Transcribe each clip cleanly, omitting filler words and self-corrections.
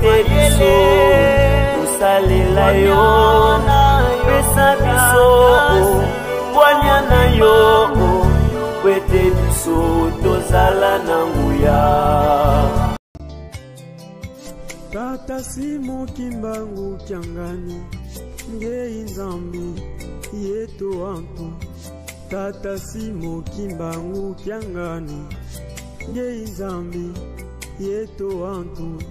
kwete biso tosalela yo pesa biso bwanya na yo kwete biso tozala na nguya. Tata Simo Kimbangu Kyangani Ngei Nzambi yeto antu. Tata Simo Kimbangu Kyangani Ngei Nzambi yeto antu.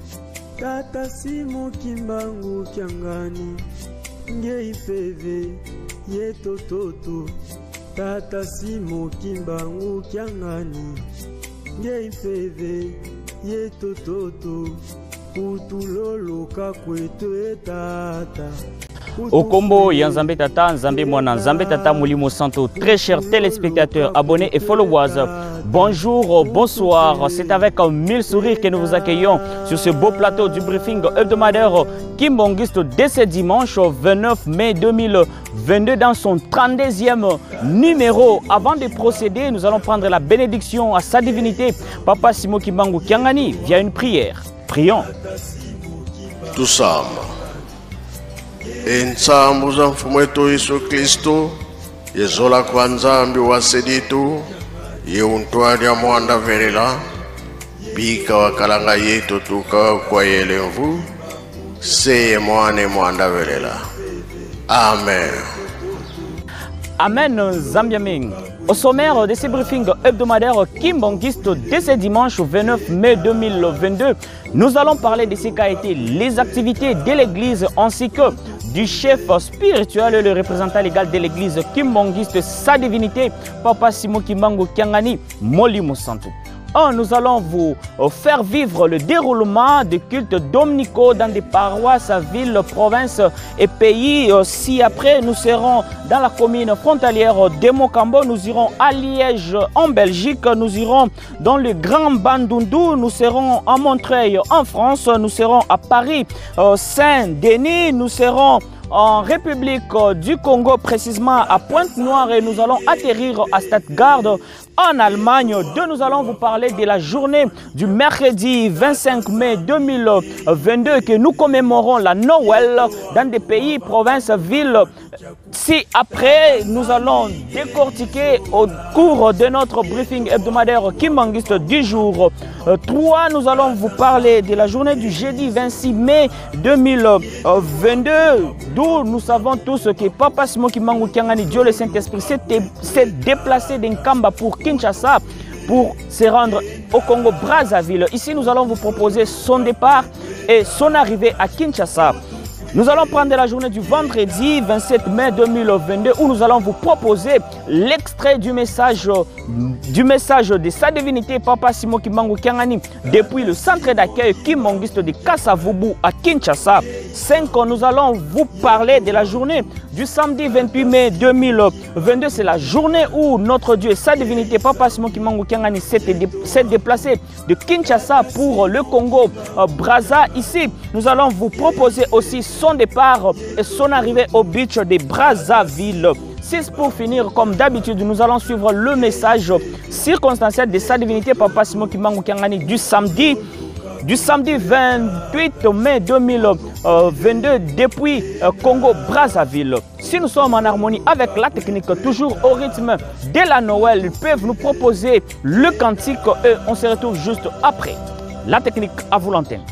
Tata Simo Kimbangu Kyangani Ngei Feve yeto toto. Tata Simo Kimbangu Kyangani Ngei Feve yeto toto. Utulolo kakweto etata. Okombo Yanzambe Tata, Nzambe Mwana, Nzambe Tata Moulimo Santo. Très chers téléspectateurs, abonnés et followers, bonjour, bonsoir. C'est avec 1000 sourires que nous vous accueillons sur ce beau plateau du briefing hebdomadaire Kimbangiste dès ce dimanche 29 mai 2022 dans son 32e numéro. Avant de procéder, nous allons prendre la bénédiction à sa divinité, Papa Simo Kimbangu Kyangani, via une prière. Prions. Tusama. Ensambu za mfumu wetu Yesu Kristo, yezola kwa nzambi waseditu, yeuntwali ya mwanda verela, bika wakalanga yetu tuka kwa yelemvu, seye mwane mwanda verela. Amen. Amen, Zambiaming. Au sommaire de ce briefing hebdomadaire Kimbangiste dès ce dimanche 29 mai 2022, nous allons parler de ce qu'a été les activités de l'église ainsi que du chef spirituel et le représentant légal de l'église Kimbangiste, sa divinité, Papa Simo Kimbangu Kyangani Moulimo Santo. Nous allons vous faire vivre le déroulement des cultes dominicaux dans des paroisses, villes, provinces et pays. Si après nous serons dans la commune frontalière de Mokambo, nous irons à Liège en Belgique, nous irons dans le Grand Bandundu, nous serons à Montreuil en France, nous serons à Paris, Saint-Denis, nous serons en République du Congo, précisément à Pointe-Noire, et nous allons atterrir à Stuttgart en Allemagne. Nous allons vous parler de la journée du mercredi 25 mai 2022 que nous commémorons la Noël dans des pays, provinces, villes. Si après, nous allons décortiquer au cours de notre briefing hebdomadaire Kimbangiste du jour 3, nous allons vous parler de la journée du jeudi 26 mai 2022, d'où nous savons tous que Papa Simo Kimbangu Kyangani, Dieu le Saint-Esprit, s'est déplacé d'Nkamba pour Kinshasa pour se rendre au Congo Brazzaville. Ici, nous allons vous proposer son départ et son arrivée à Kinshasa. Nous allons prendre la journée du vendredi 27 mai 2022 où nous allons vous proposer l'extrait du message de sa divinité Papa Simo Kimbangu Kyangani depuis le centre d'accueil Kimbangiste de Kasavubu à Kinshasa. 5, nous allons vous parler de la journée du samedi 28 mai 2022. C'est la journée où notre Dieu et sa divinité Papa Simo Kimbangu Kyangani s'est déplacé de Kinshasa pour le Congo Brazza. Ici, nous allons vous proposer aussi son départ et son arrivée au beach de Brazzaville. 6, pour finir, comme d'habitude, nous allons suivre le message circonstanciel de sa divinité Papa Simo Kimbangu Kyangani du samedi 28 mai 2022 depuis Congo Brazzaville. Si nous sommes en harmonie avec la technique, toujours au rythme de la Noël, ils peuvent nous proposer le cantique et on se retrouve juste après. La technique à vous l'antenne.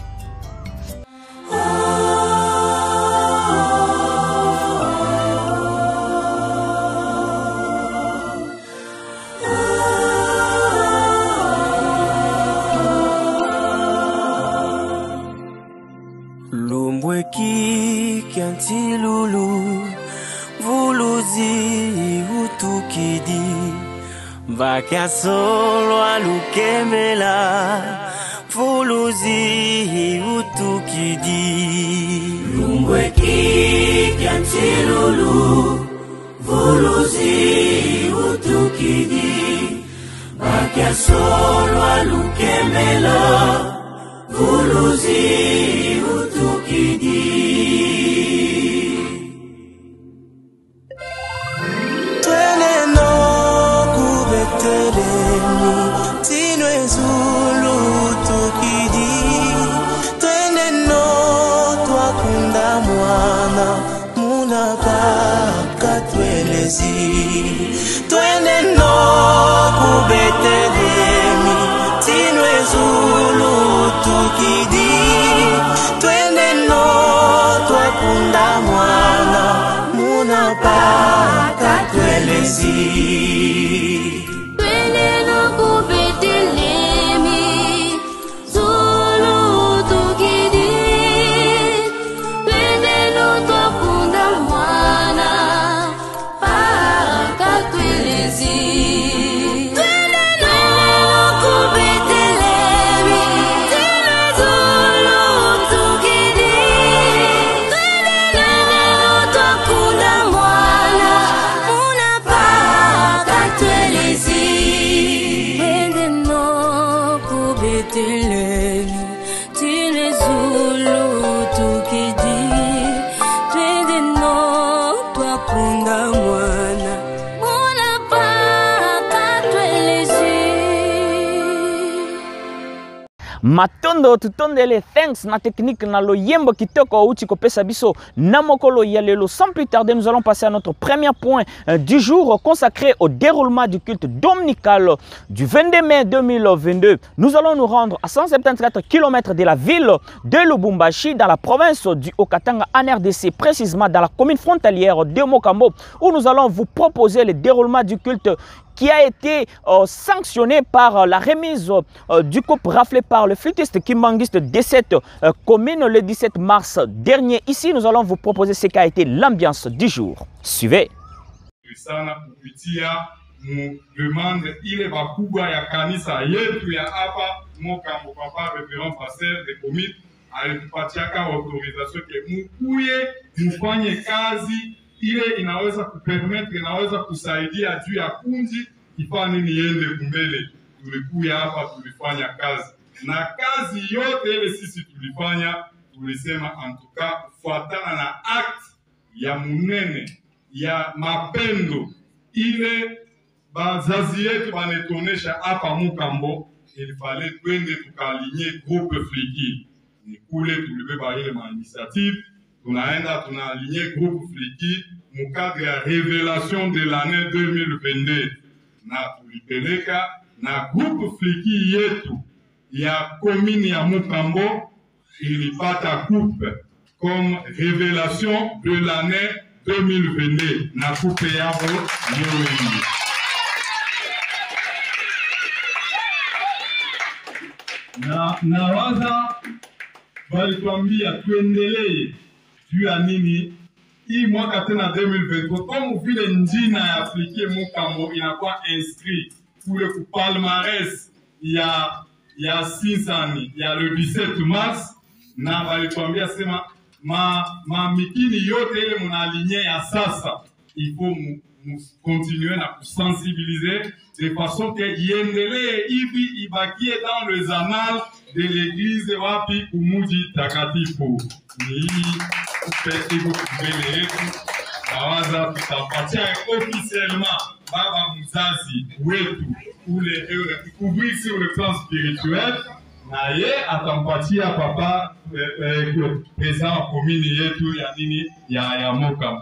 Lumbweki kianti lulu vuluzi utukidi vakia solo alukemela vuluzi utukidi. Lumbweki kianti lulu vuluzi utukidi vakia solo alukemela vuluzi utukidi. Tweleno kubeteleni tinwe zulu utukidi. Tweleno Matondo tutondele thanks na technique na lo yembo kitoko uchi kopesa biso na mokolo ya lelo. Sans plus tarder, nous allons passer à notre premier point du jour consacré au déroulement du culte dominical du 22 mai 2022. Nous allons nous rendre à 174 km de la ville de Lubumbashi dans la province du Haut-Katanga en RDC, précisément dans la commune frontalière de Mokambo, où nous allons vous proposer le déroulement du culte qui a été sanctionné par la remise du coupe raflé par le flûtiste kimbangiste de cette commune le 17 mars dernier. Ici, nous allons vous proposer ce qu'a été l'ambiance du jour. Suivez. Demande ile bakubwa ya kanisa yetu ya hapa Mokambo, papa révérend pasteur de commune alipatiaka autorisation ke mukuye mufanye kazi ile inaweza kupermettre, inaweza kusaidia juu ya kundi ifanye niende kumbele. Tulikuya hapa tulifanya kazi na kazi yote ile sisi tulifanya, tulisema antuka kufuatana na act ya munene ya mapendo ile bazazi yetu banetonesha hapa Mokambo, ilifale twende tukalinye groupe Fliki. Ni kule tulibeba ile ma-initiative, tunaenda tunalinye groupe Fliki mu cadre ya révélation de l'année 2022. Na tulipeleka na groupe Fliki yetu ya commune ya Mokambo ilipata coupe comme révélation de l'année 2022. Na coupe yabo ndio na waza walituambia tuendelee juu ya nini hii mwaka tena 2023, comme vile njina ya Fliki Mokambo inakuwa inscrit kule ku palmarès ya Sinsani ya le 17 mars, na walituambia sema mikini yote ile munalinye ya sasa il faut continuer na kusensibiliser de façon que iendelee hivi ibakie dans les annales de l'église wapi kumuji takatifu. Ni kupete kubele yetu nawaza tutapatia officiellement baba mzazi wetu ule couvrir sur le plan spirituel, na ye atampatia papa présent wa commune yetu ya nini ya Mokambo.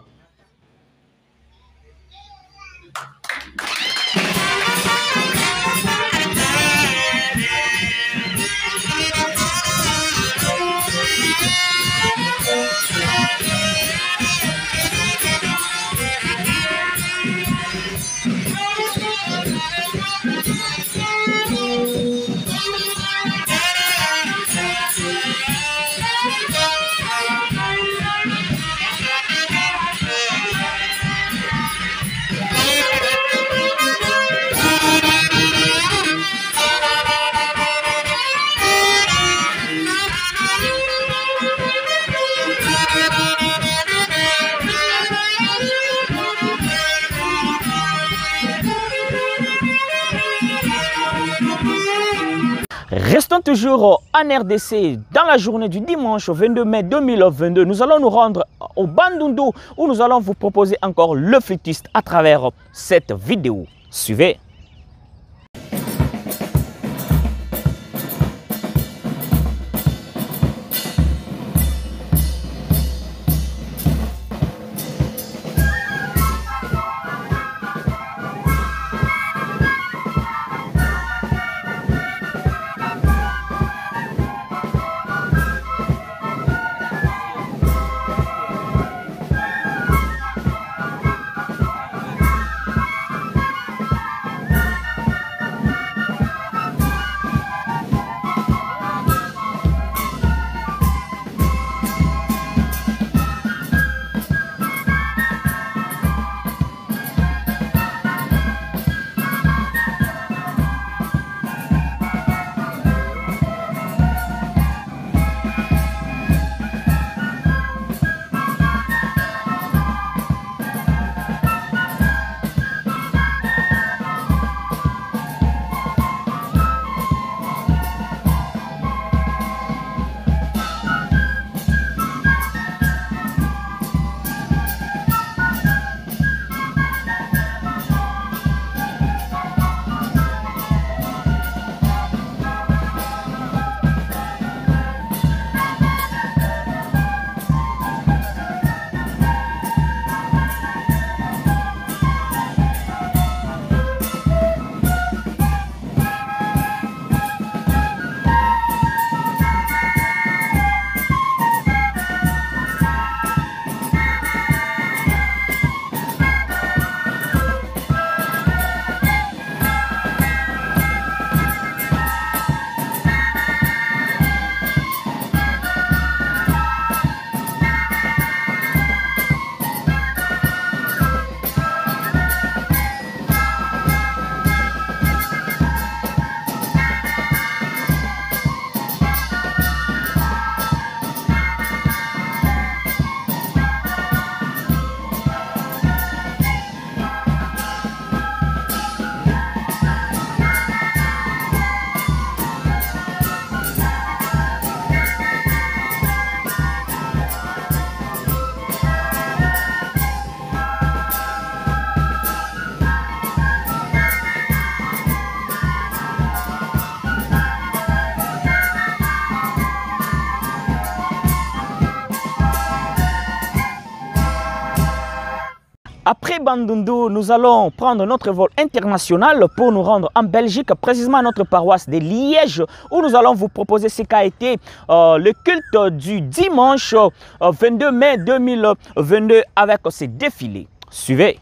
Restons toujours en RDC dans la journée du dimanche 22 mai 2022. Nous allons nous rendre au Bandundu où nous allons vous proposer encore le flûtiste à travers cette vidéo. Suivez. Bandundu, nous allons prendre notre vol international pour nous rendre en Belgique, précisément à notre paroisse de Liège, où nous allons vous proposer ce qu'a été le culte du dimanche 22 mai 2022 avec ces défilés. Suivez.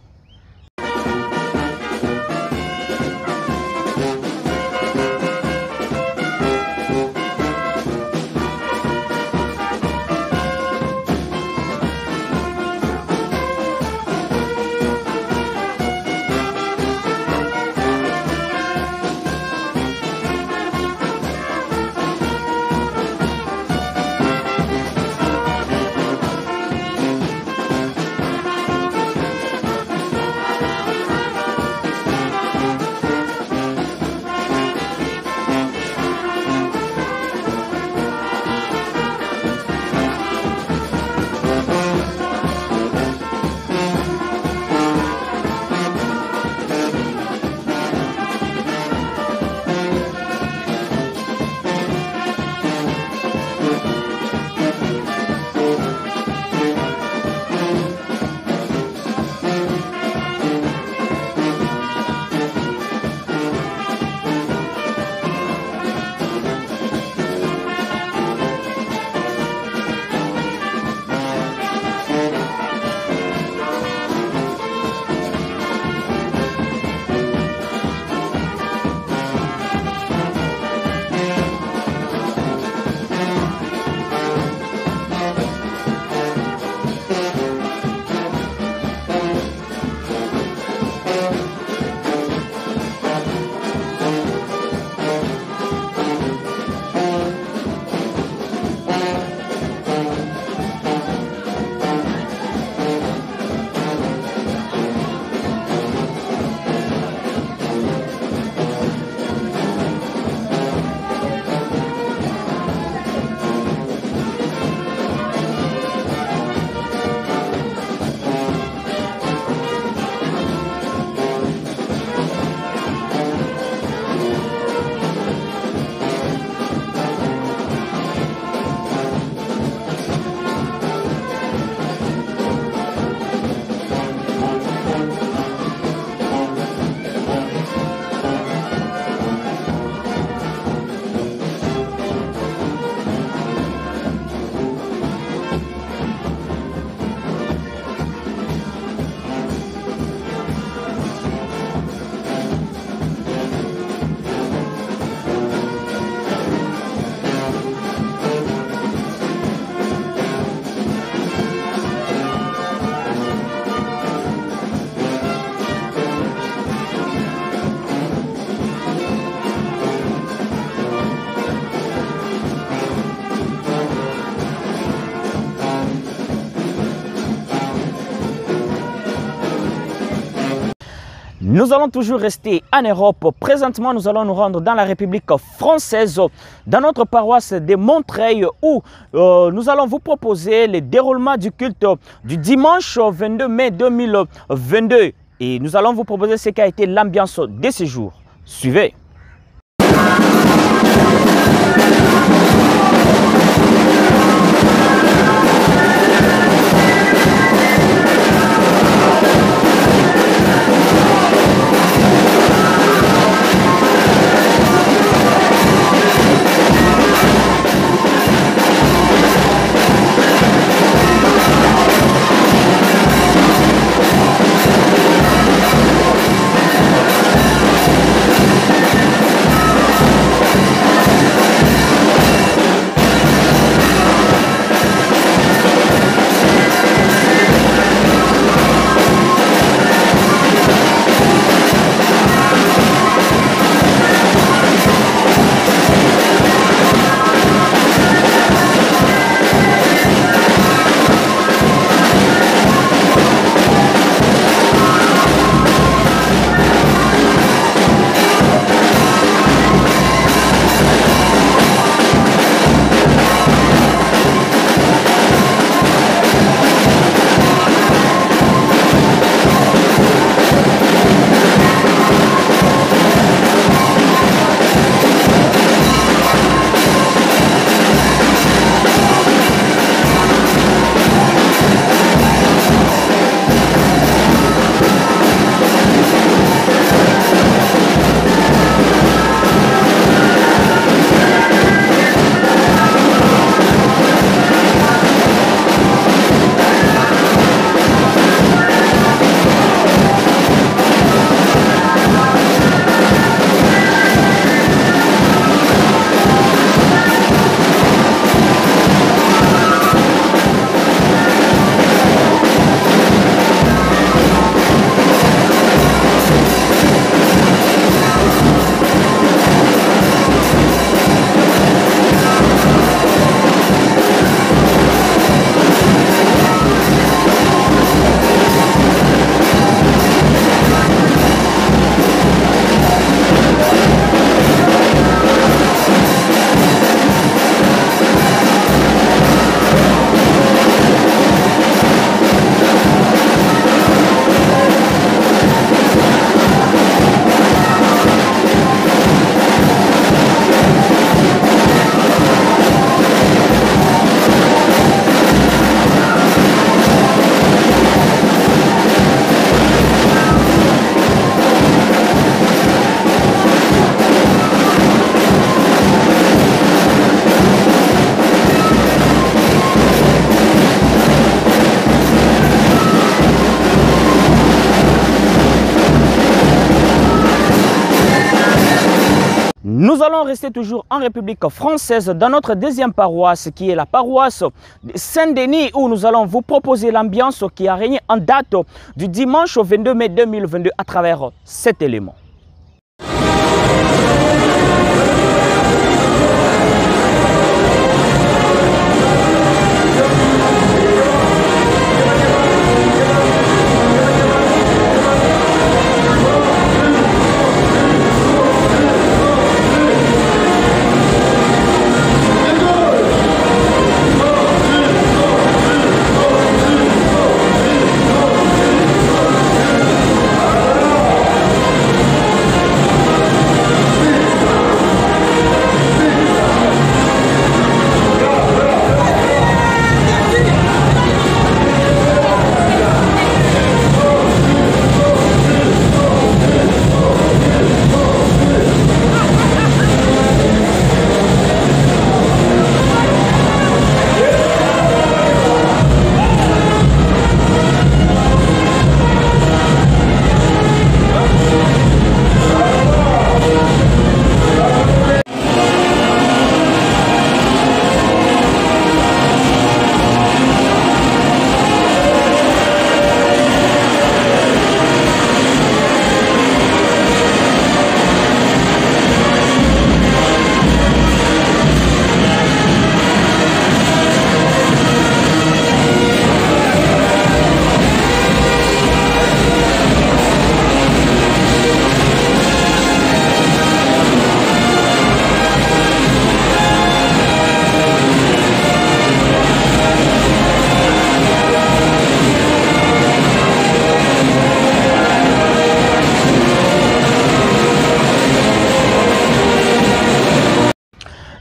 Nous allons toujours rester en Europe. Présentement, nous allons nous rendre dans la République française, dans notre paroisse de Montreuil, où nous allons vous proposer le déroulement du culte du dimanche 22 mai 2022. Et nous allons vous proposer ce qu'a été l'ambiance de ce jour. Suivez. Nous allons rester toujours en République française dans notre deuxième paroisse qui est la paroisse de Saint-Denis où nous allons vous proposer l'ambiance qui a régné en date du dimanche 22 mai 2022 à travers cet élément.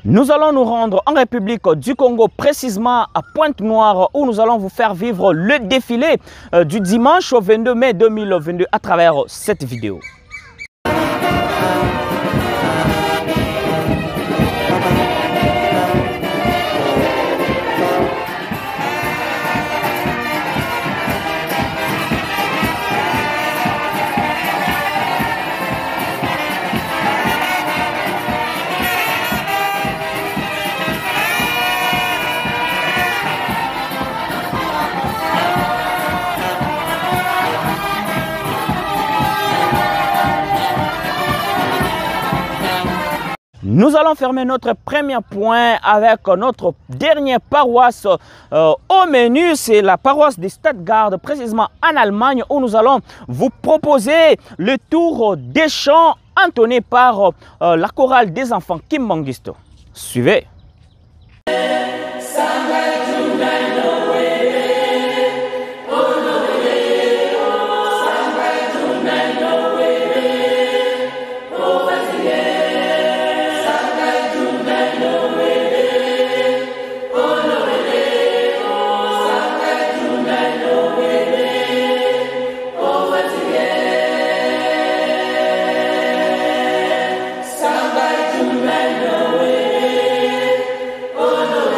Nous allons nous rendre en République du Congo, précisément à Pointe-Noire, où nous allons vous faire vivre le défilé du dimanche au 22 mai 2022 à travers cette vidéo. Nous allons fermer notre premier point avec notre dernière paroisse au menu. C'est la paroisse de Stuttgart, précisément en Allemagne, où nous allons vous proposer le tour des chants entonnés par la chorale des enfants Kim Mangisto. Suivez. Oh no.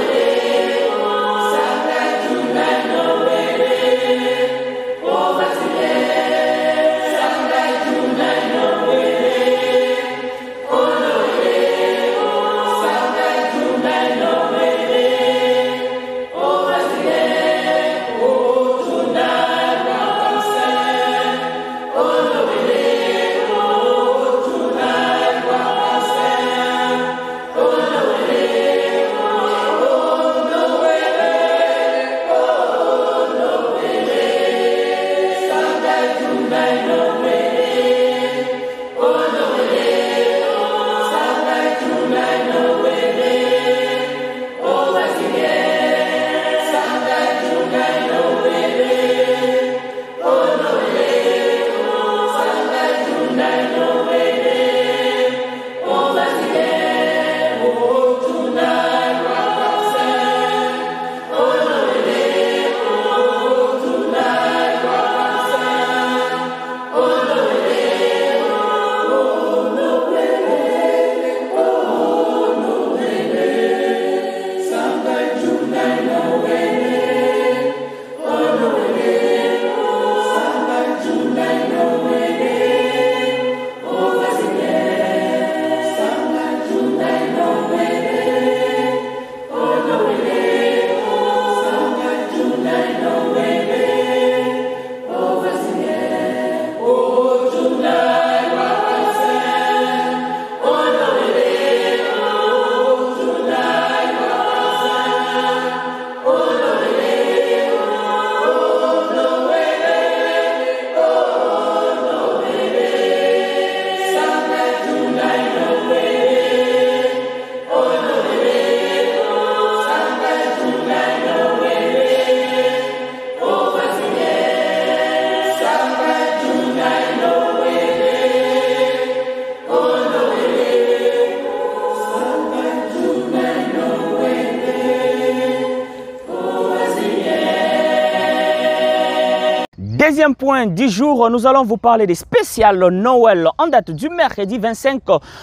Deuxième point du jour, nous allons vous parler des spéciales Noël en date du mercredi 25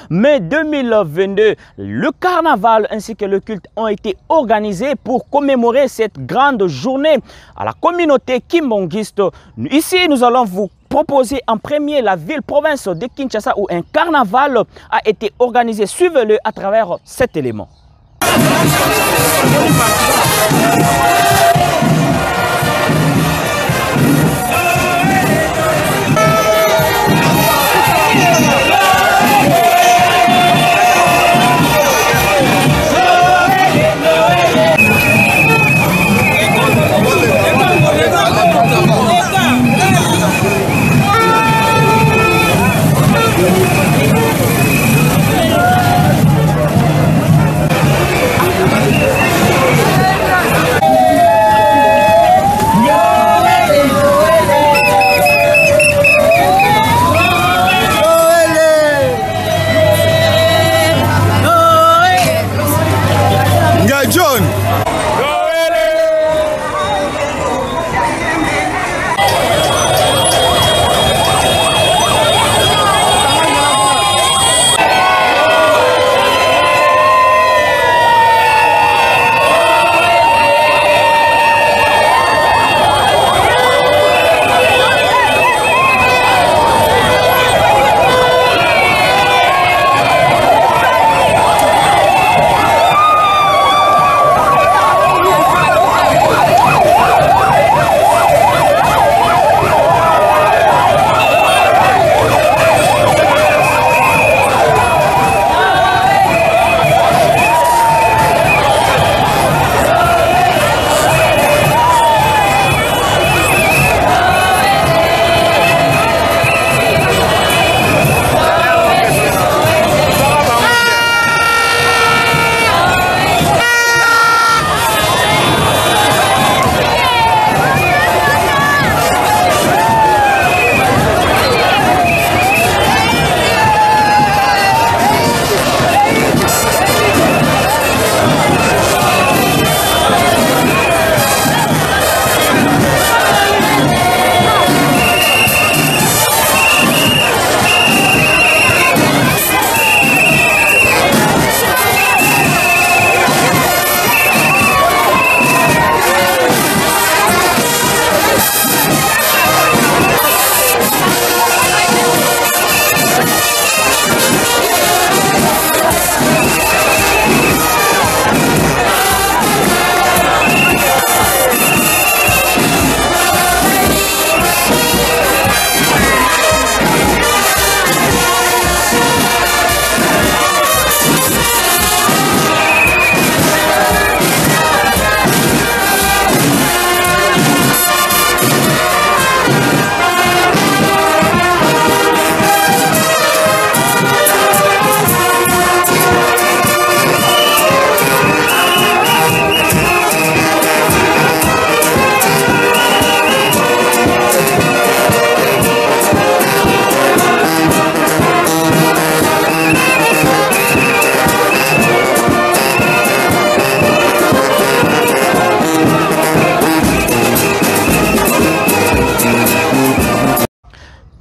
mai 2022. Le carnaval ainsi que le culte ont été organisés pour commémorer cette grande journée à la communauté kimbangiste. Ici, nous allons vous proposer en premier la ville-province de Kinshasa où un carnaval a été organisé. Suivez-le à travers cet élément.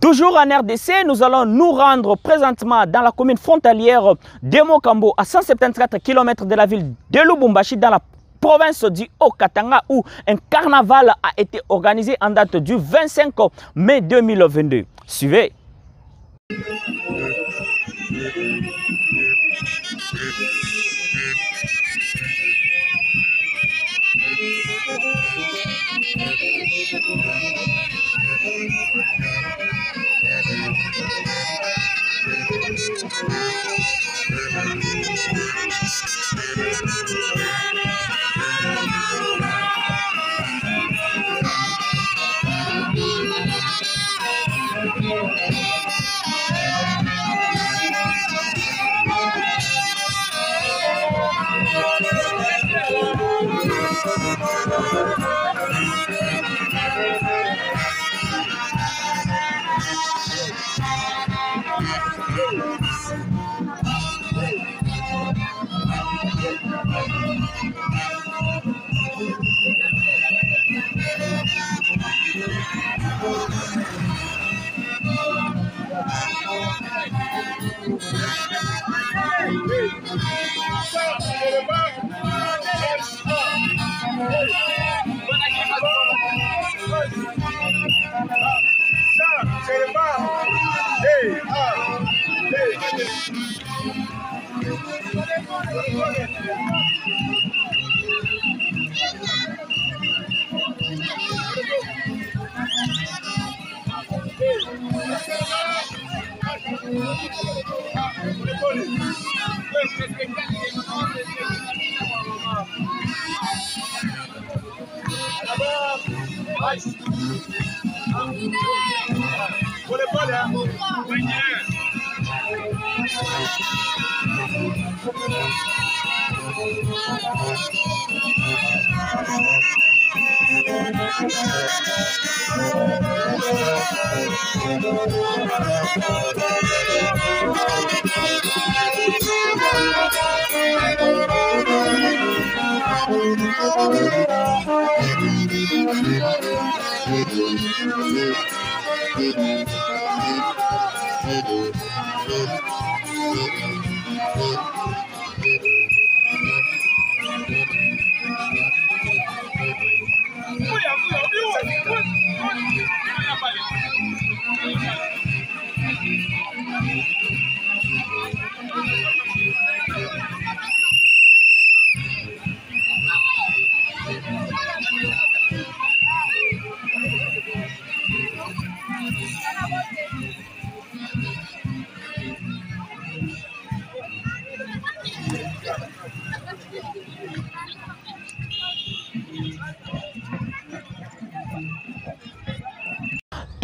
Toujours en RDC, nous allons nous rendre présentement dans la commune frontalière de Mokambo, à 174 km de la ville de Lubumbashi, dans la province du Haut-Katanga, où un carnaval a été organisé en date du 25 mai 2022. Suivez.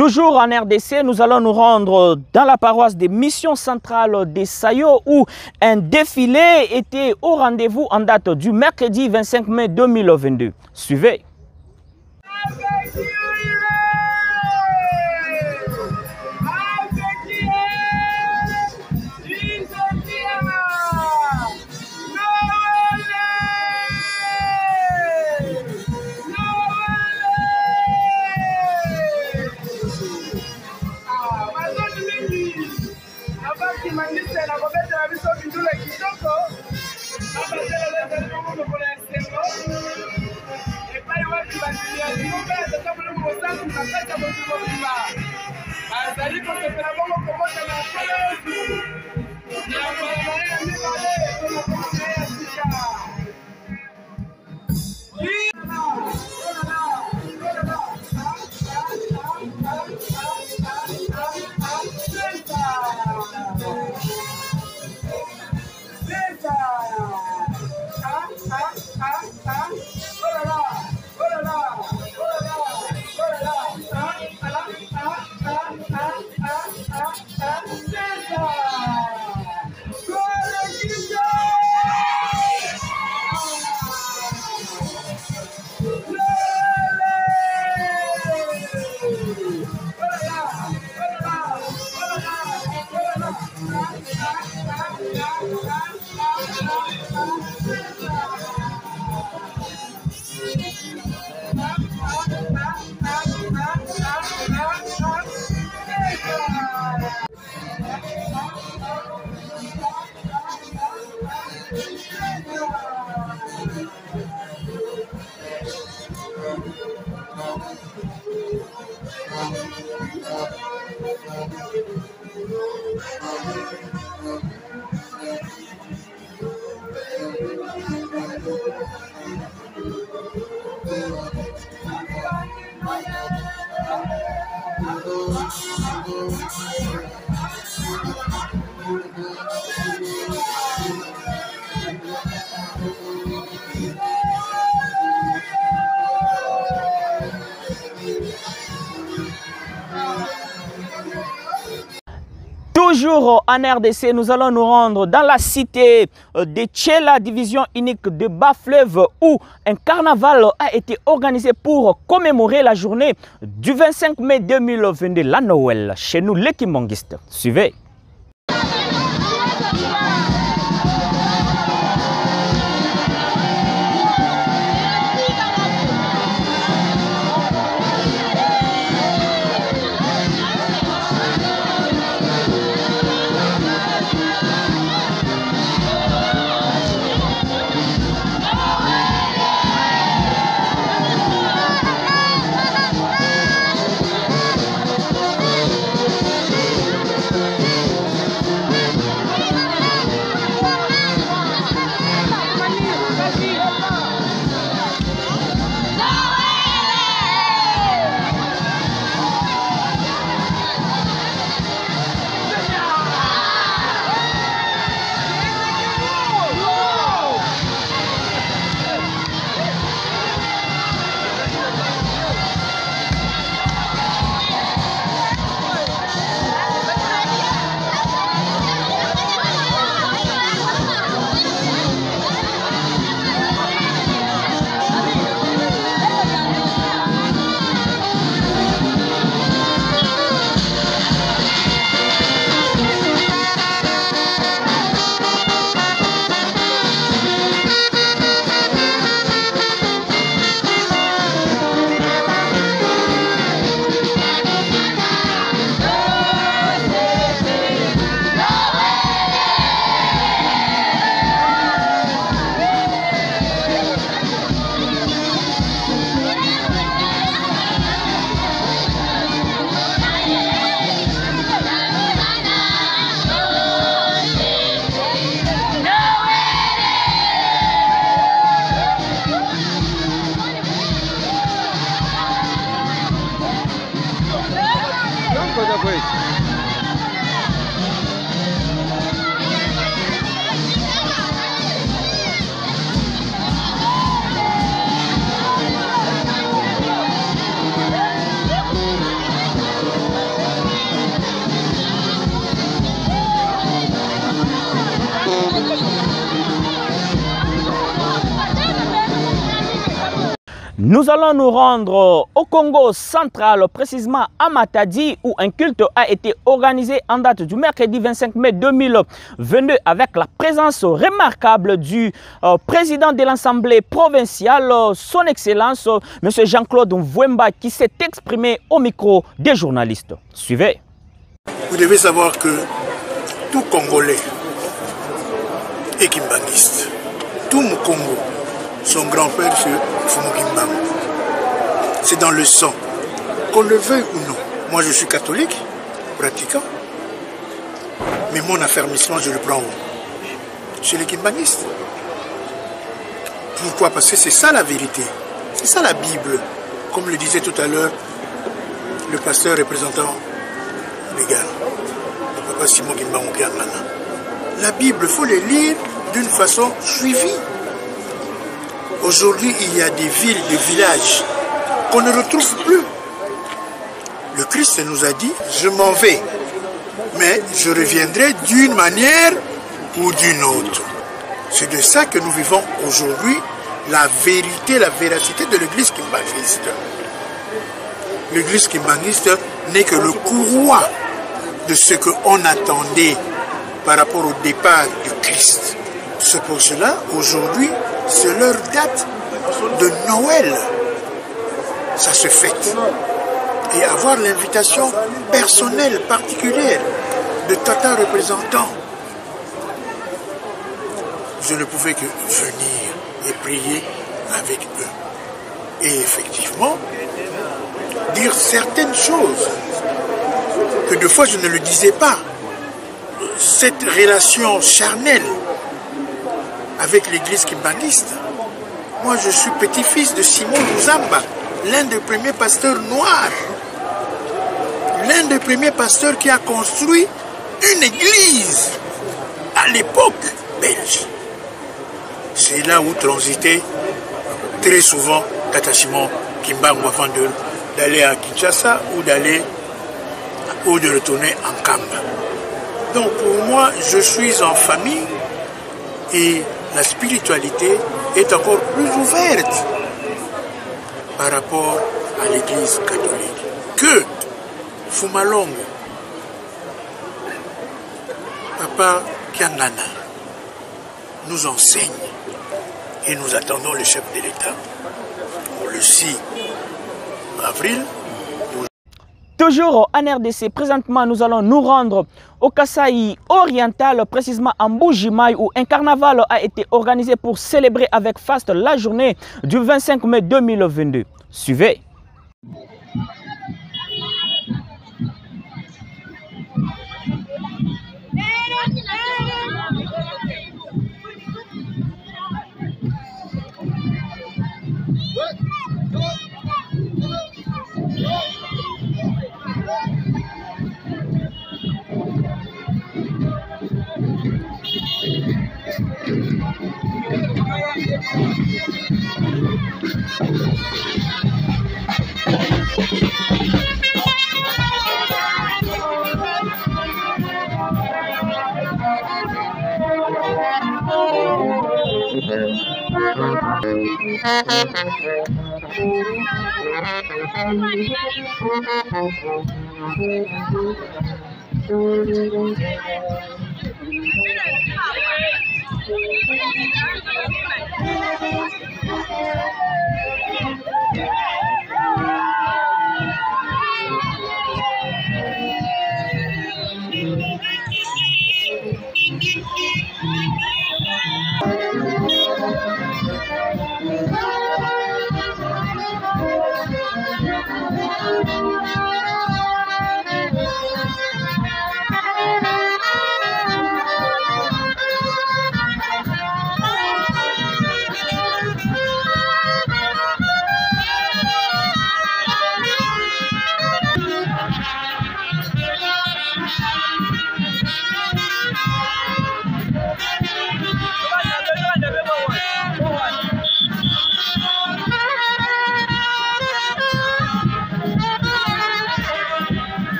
Toujours en RDC, nous allons nous rendre dans la paroisse des missions centrales des Sayo où un défilé était au rendez-vous en date du mercredi 25 mai 2022. Suivez. Toujours en RDC, nous allons nous rendre dans la cité de Tchela, division unique de Bas-Fleuve, où un carnaval a été organisé pour commémorer la journée du 25 mai 2022, la Noël, chez nous les Kimbanguistes. Suivez. Nous allons nous rendre au Congo central, précisément à Matadi, où un culte a été organisé en date du mercredi 25 mai 2022 avec la présence remarquable du président de l'Assemblée provinciale, son Excellence, M. Jean-Claude Mvouemba, qui s'est exprimé au micro des journalistes. Suivez. Vous devez savoir que tout Congolais est kimbanguiste. Tout Mukongo, son grand-père, c'est Fumu Kimbangu. C'est dans le sang. Qu'on le veuille ou non. Moi, je suis catholique, pratiquant. Mais mon affermissement, je le prends où? Chez les kimbanguistes. Pourquoi? Parce que c'est ça la vérité. C'est ça la Bible. Comme le disait tout à l'heure le pasteur représentant légal. Le papa Simon Kimbangu Kiangana. La Bible, il faut les lire d'une façon suivie. Aujourd'hui, il y a des villes, des villages qu'on ne retrouve plus. Le Christ nous a dit, je m'en vais, mais je reviendrai d'une manière ou d'une autre. C'est de ça que nous vivons aujourd'hui, la vérité, la véracité de l'église kimbanguiste. L'église kimbanguiste n'est que le courroie de ce qu'on attendait par rapport au départ du Christ. C'est pour cela, aujourd'hui, c'est leur date de Noël. Ça se fête. Et avoir l'invitation personnelle, particulière, de Tata représentant. Je ne pouvais que venir et prier avec eux. Et effectivement, dire certaines choses que des fois je ne le disais pas. Cette relation charnelle avec l'église kimbanguiste. Moi, je suis petit-fils de Simon Luzamba, l'un des premiers pasteurs noirs. L'un des premiers pasteurs qui a construit une église à l'époque belge. C'est là où transitait très souvent Tata Simon Kimbangu avant d'aller à Kinshasa ou de retourner en Kamba. Donc pour moi, je suis en famille et la spiritualité est encore plus ouverte par rapport à l'église catholique. Que Fumalongo, Papa Kiangana nous enseigne et nous attendons le chef de l'État pour le 6 avril. Toujours en RDC, présentement, nous allons nous rendre au Kasaï oriental, précisément en Mbuji-Mayi, où un carnaval a été organisé pour célébrer avec faste la journée du 25 mai 2022. Suivez.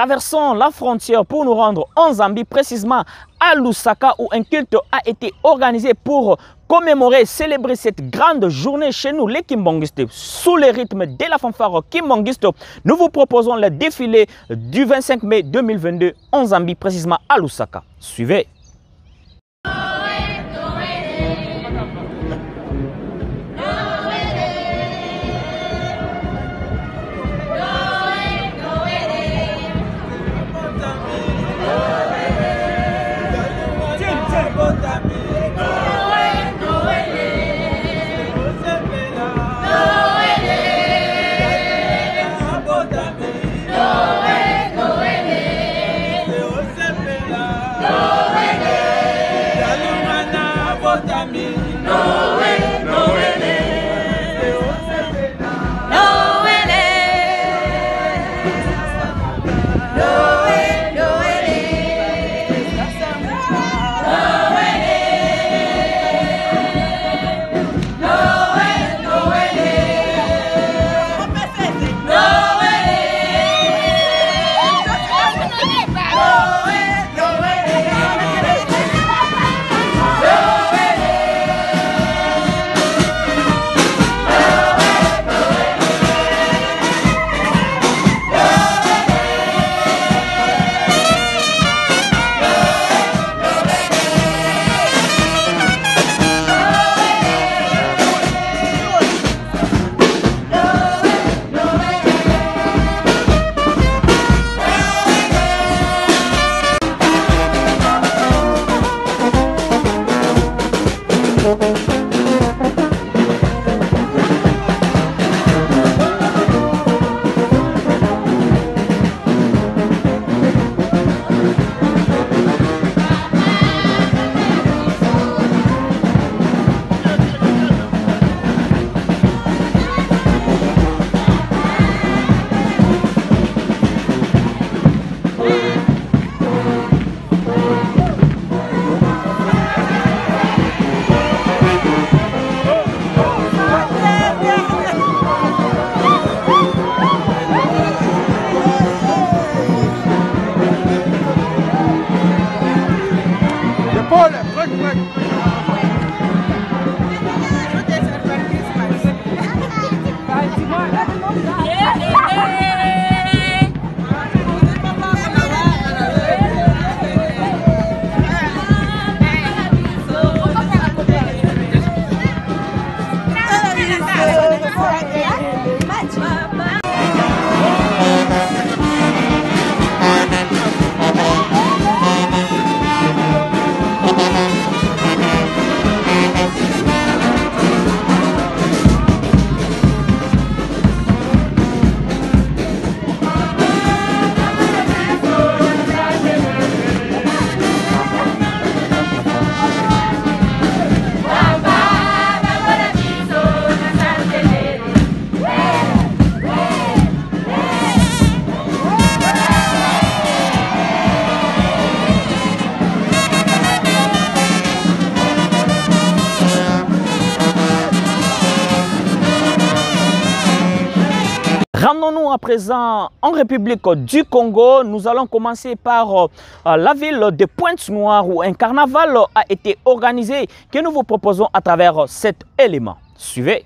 traversons la frontière pour nous rendre en Zambie, précisément à Lusaka, où un culte a été organisé pour commémorer, célébrer cette grande journée chez nous, les Kimbongistes. Sous le rythme de la fanfare Kimbongiste, nous vous proposons le défilé du 25 mai 2022 en Zambie, précisément à Lusaka. Suivez. Rendons-nous à présent en République du Congo. Nous allons commencer par la ville de Pointe-Noire où un carnaval a été organisé que nous vous proposons à travers cet élément. Suivez.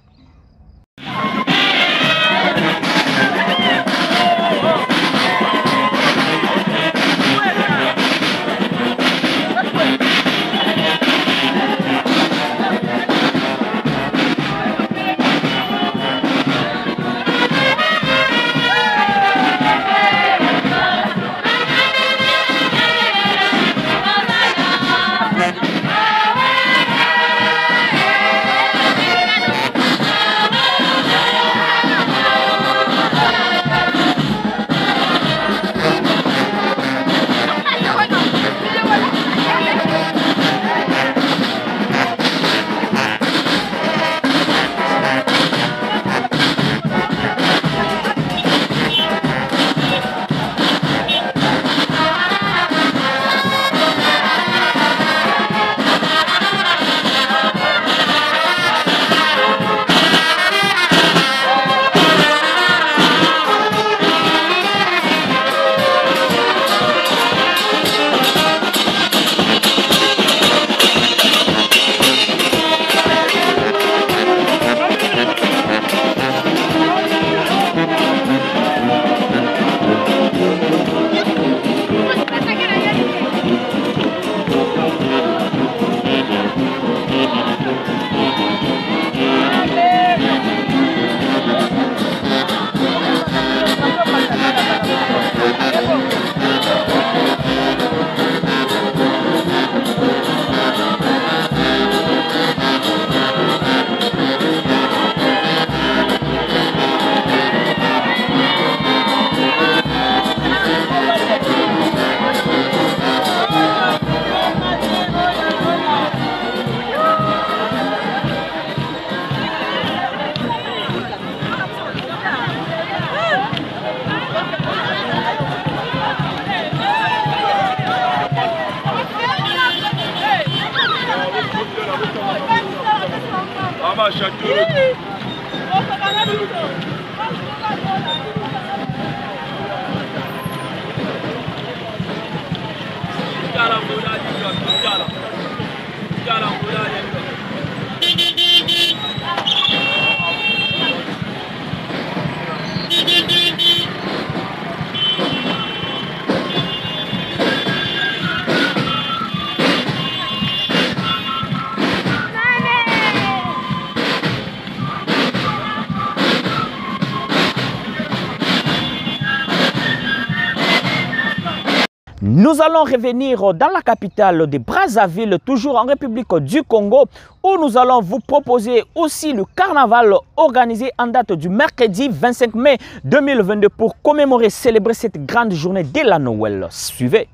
Nous allons revenir dans la capitale de Brazzaville, toujours en République du Congo, où nous allons vous proposer aussi le carnaval organisé en date du mercredi 25 mai 2022 pour commémorer, célébrer cette grande journée de la Noël. Suivez.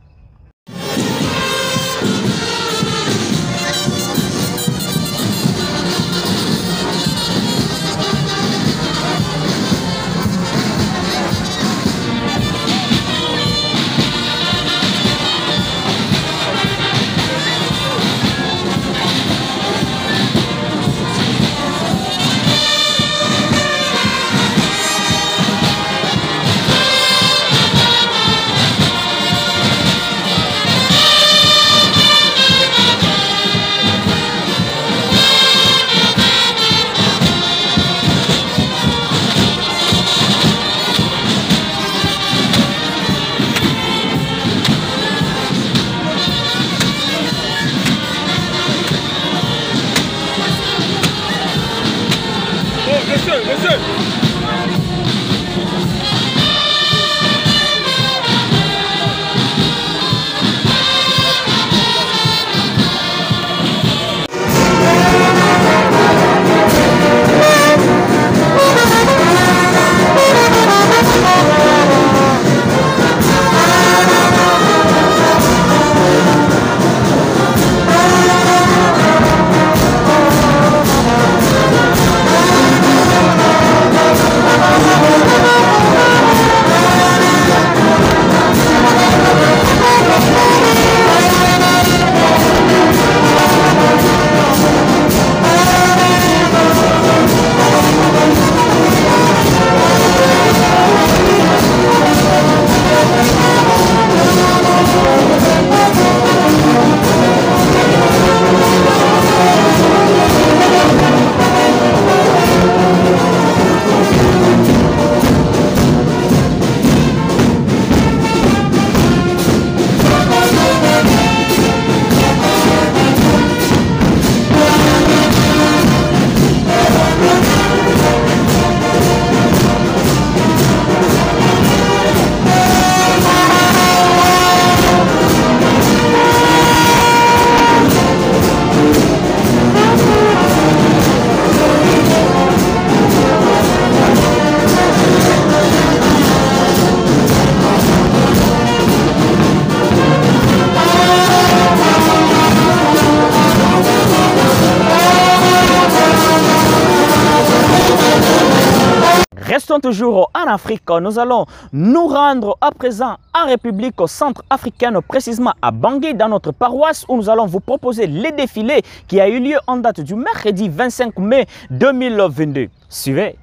Restons toujours en Afrique. Nous allons nous rendre à présent en République centrafricaine, précisément à Bangui, dans notre paroisse, où nous allons vous proposer les défilés qui a eu lieu en date du mercredi 25 mai 2022. Suivez.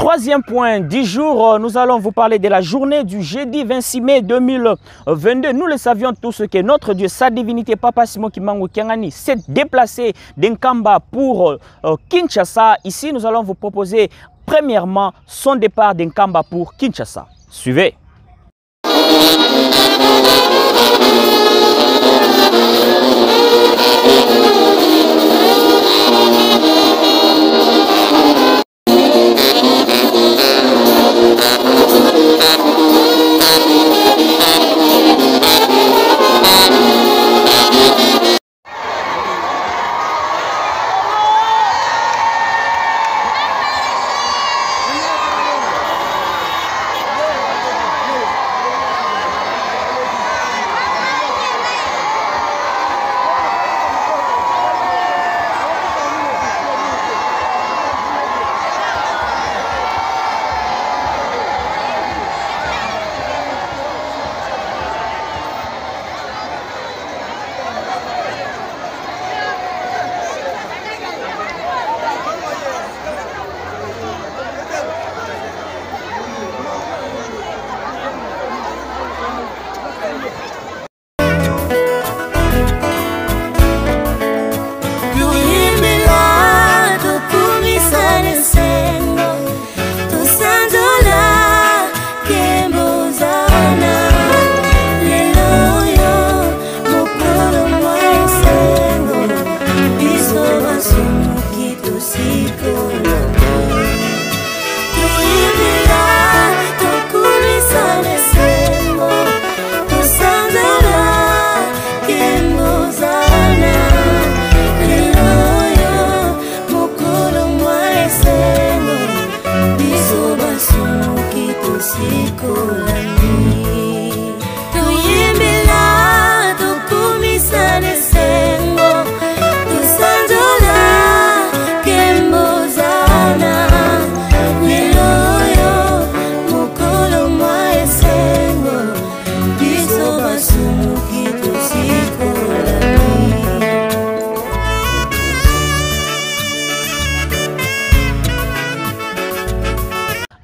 Troisième point du jour, nous allons vous parler de la journée du jeudi 26 mai 2022. Nous le savions tous que notre Dieu, sa divinité, Papa Simon Kimbangu Kyangani, s'est déplacé d'Nkamba pour Kinshasa. Ici, nous allons vous proposer premièrement son départ d'Nkamba pour Kinshasa. Suivez.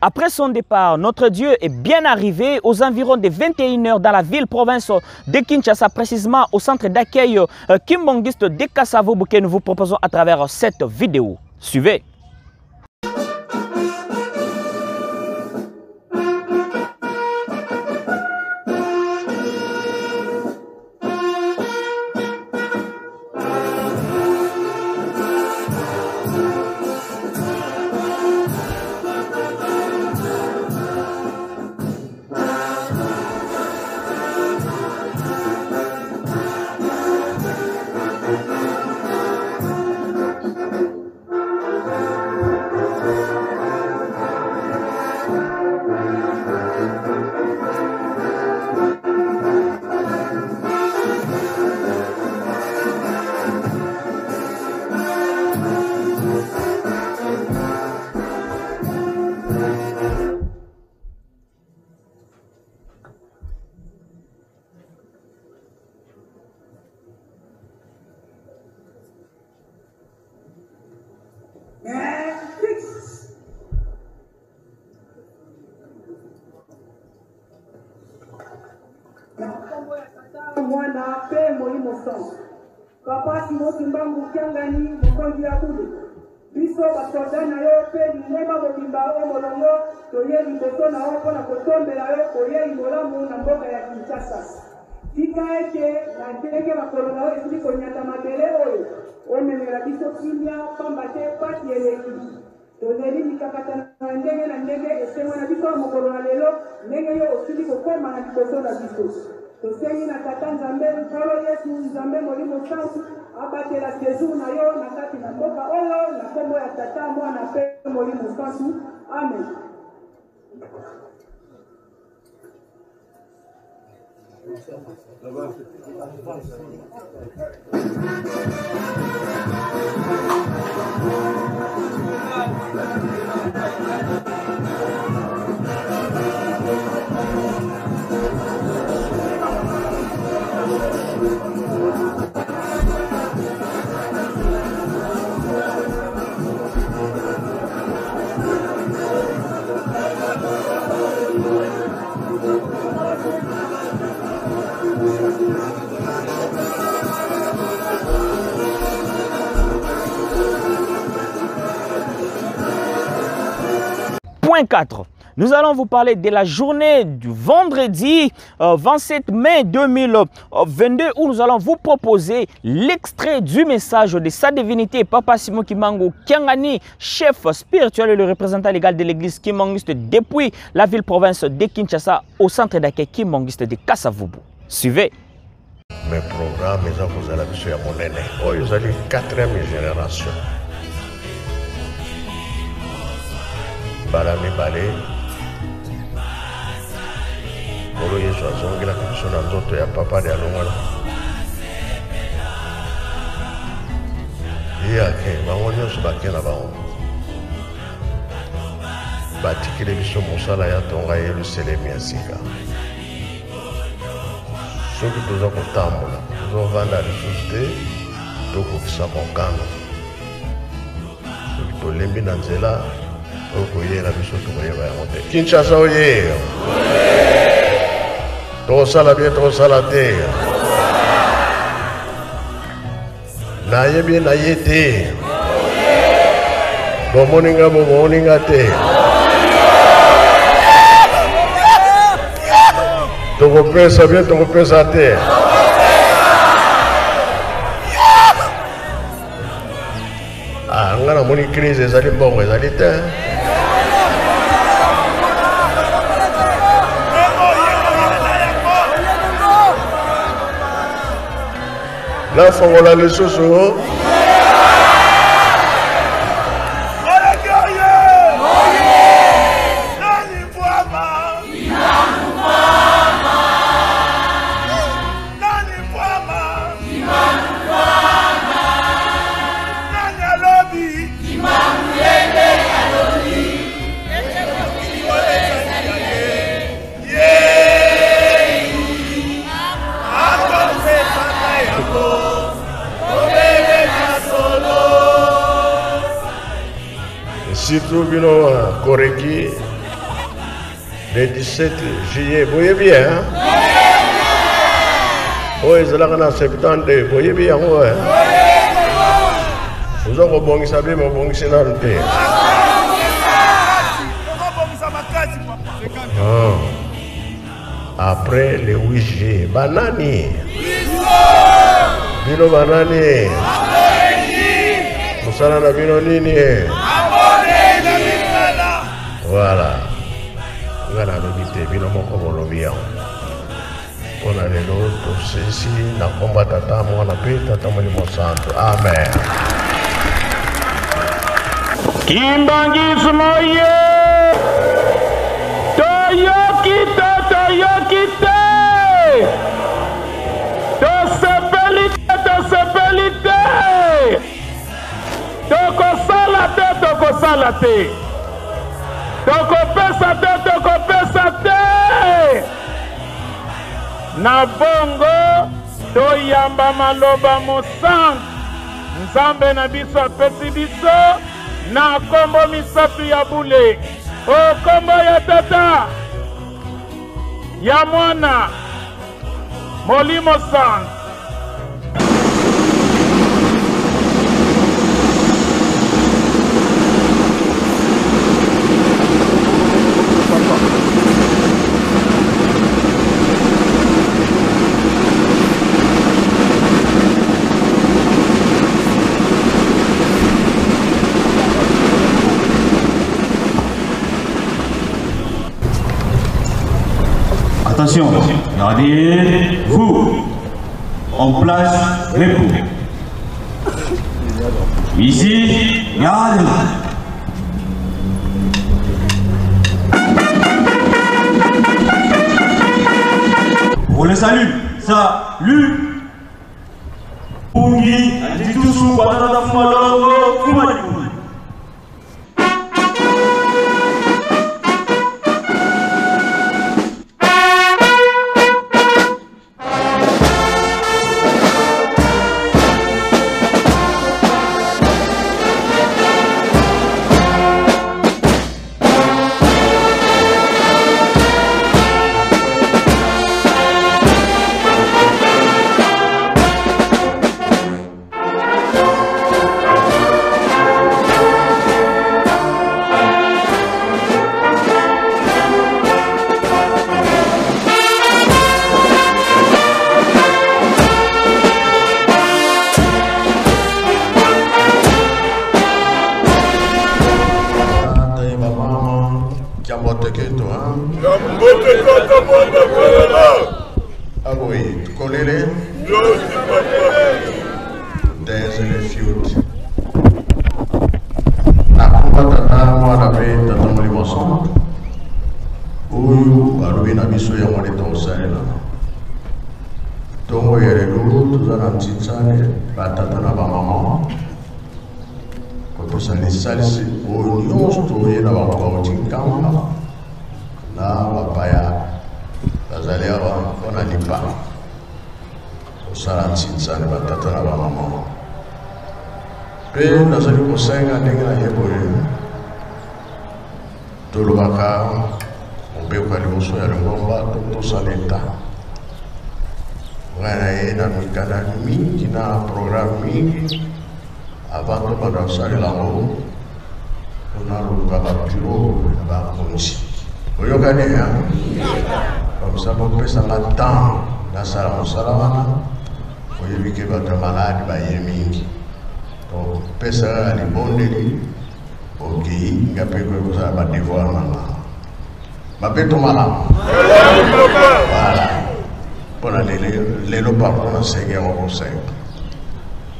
Après son départ, notre Dieu est bien arrivé aux environs de 21h dans la ville-province de Kinshasa, précisément au centre d'accueil Kimbangiste de Kasavubu que nous vous proposons à travers cette vidéo. Suivez. Mwana pe molimo son. Papa Simon Kimbangu Kyangani mokonzi ya kudu. Biso basoda na yo pe linema bobimba o molongo toye liboso na yo mpona kotombela yo koye imolamu na mboka ya Kinshasa. Tika ete na ndenge bakolo na yo esili konyata mabele oyo omemela biso kimia pamba te pati eleki. Tozeli mikakata na ndenge esengo na biso mokolo na lelo ndenge yo osili kokoma na liboso na biso. Tosengi na tata Nzambe nkolo Yesu Nzambe molimo santu abatela sejour na yo na kati na mboka oyo na kombo ya tata mwana pe molimo santu. Amen. Point 4. Nous allons vous parler de la journée du vendredi 27 mai 2022 où nous allons vous proposer l'extrait du message de sa divinité Papa Simon Kimbangu Kiangani, chef spirituel et le représentant légal de l'église kimbangiste depuis la ville-province de Kinshasa au centre d'accueil kimbangiste de Kasavubu. Suivez. Mes programmes, mes enfants, la mission à mon aîné. Oh, ils ont la 4e génération. Balami Balé. Olo Yesu azongela kabisa na ndoto ya papa de alongwana. Yake bango nyonso bakena bango. Batikile biso mosala ya tonga Yerusalemu ya sika. Soki toza kotambola tozovanda lisusu te tokokisa mokano. Soki tolembi na nzela tokoyela biso tokoyeba yango te. Kinshasa oye! Tosala bien, tosala te. Naye bien, naye te. Bomoninga, bomoninga te. Tokopesa bien, tokopesa te. Ah, ngana moni crise ezali mbongo ezali te. La fongola les soso. Surtout bino Koreki le 17 juillet, vous voyez bien, hein? Oui, c'est là qu'on a 70, vous voyez bien, ouais. Vous avez bon saber, mais bon c'est là le thé. Après le 8 juillet, banani. Bino banani. Musala na bino nini. Voilà. Ngana lobite bino moko bolobi yango. Pona lelo tosisi na komba tata mwana pe tata molimo santo. Amen. Kimbangismo ye. Toyokite, toyokite. Tosepelite, tosepelite. Tokosala te, tokosala te. Tokopesa te, tokopesa te. Na bongo toyamba maloba mosantu Nzambe na biso apesi biso na kombo misato ya bule. O kombo ya tata ya mwana Molimo Santu. Attention, gardez-vous. En place, repos. Ici, garde. Pour le salut, salut. Pungi, Antitusu, Banana Malongo, Kumaliku. Kiamboteketo, hein? Ah oui, Kolele. There's a refute. Tata mwana pe tata moli moson. Uyu barubi na biso ya mwale tonsala. Tongo yerelu tuzana ntitsane batata na ba mama. Koto salisi o nyonso yena ba kwa tinkamba. Na bapaya bazalea wana lipa. Osala ntitsane batata na ba mama. Pe nazali kosenga ndenge na yeboye tolobaka mobeko ya liboso ya lingomba tosaleta wana ye na mikanda mingi na programme mingi avant tobanda kosalela yango tonaloluka bapiro ya bakonzi oyokani ya komisa bopesanga temps nasala mosala wana oyebi ke bato ya maladi baye mingi pesa ali bondeli oki ngape ko sa ba devoir mama mapeto mala voilà pona lelo pa pona sege o sege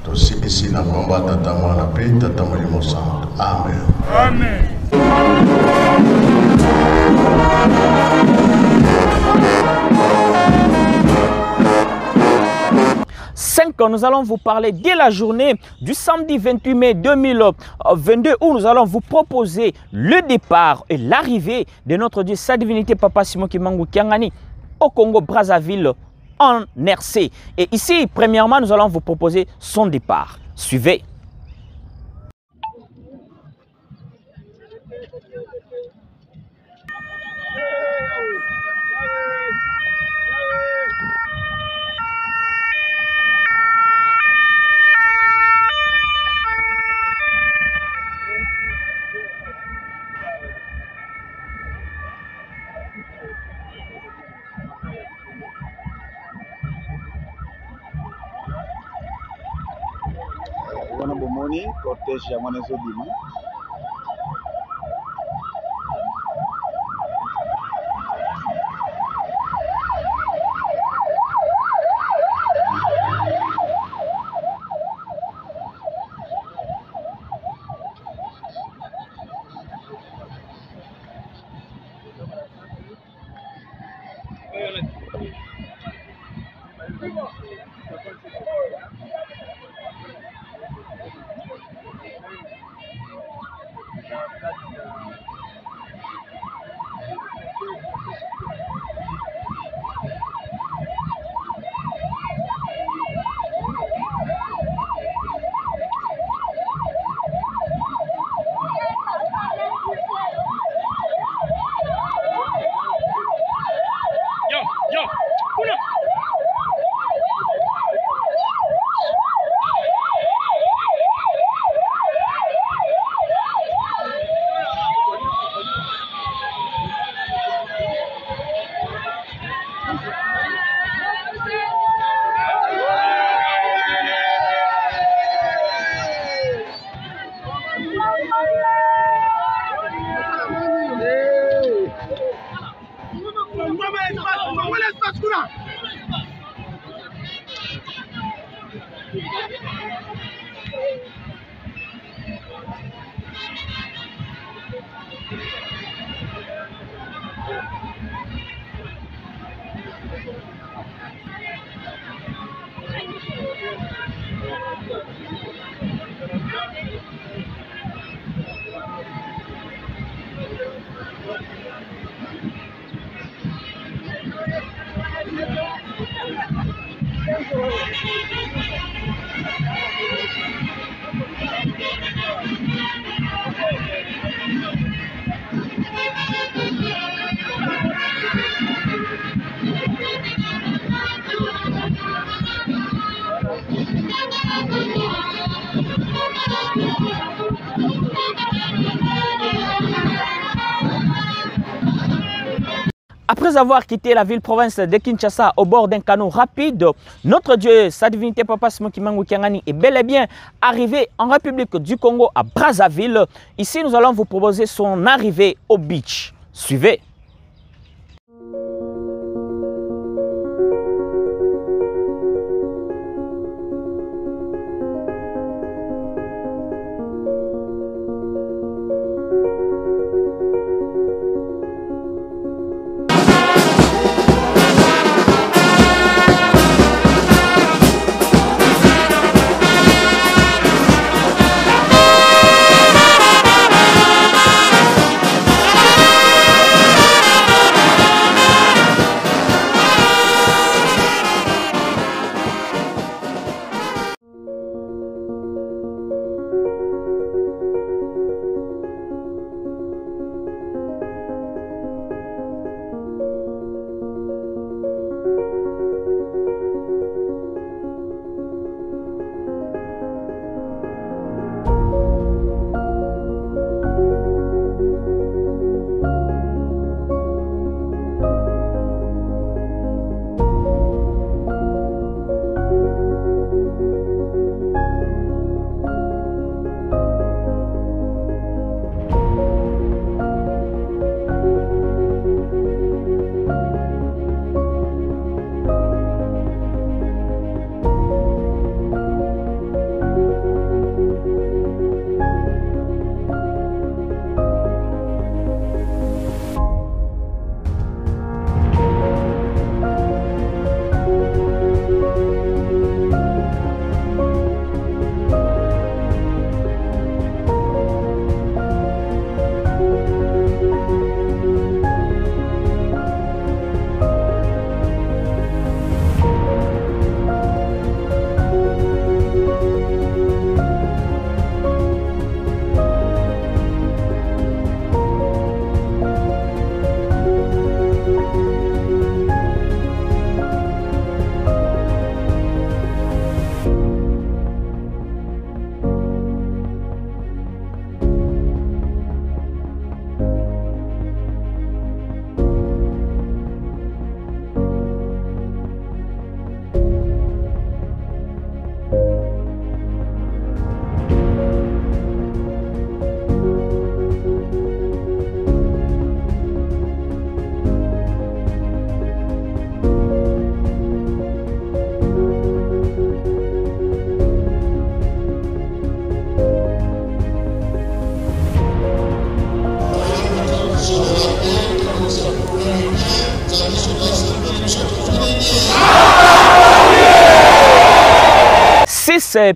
to si na bomba tata mwana pe tata mo mo santo amen amen. 5, nous allons vous parler dès la journée du samedi 28 mai 2022 où nous allons vous proposer le départ et l'arrivée de notre Dieu, sa divinité Papa Simon Kimbangu Kiangani au Congo-Brazzaville en RC. Et ici, premièrement, nous allons vous proposer son départ. Suivez. Wana bomoni cortège ya mwana ezobima Après avoir quitté la ville-province de Kinshasa au bord d'un canot rapide, notre Dieu, sa divinité Papa Simon Kimbangu Kiangani est bel et bien arrivé en République du Congo à Brazzaville. Ici, nous allons vous proposer son arrivée au beach. Suivez.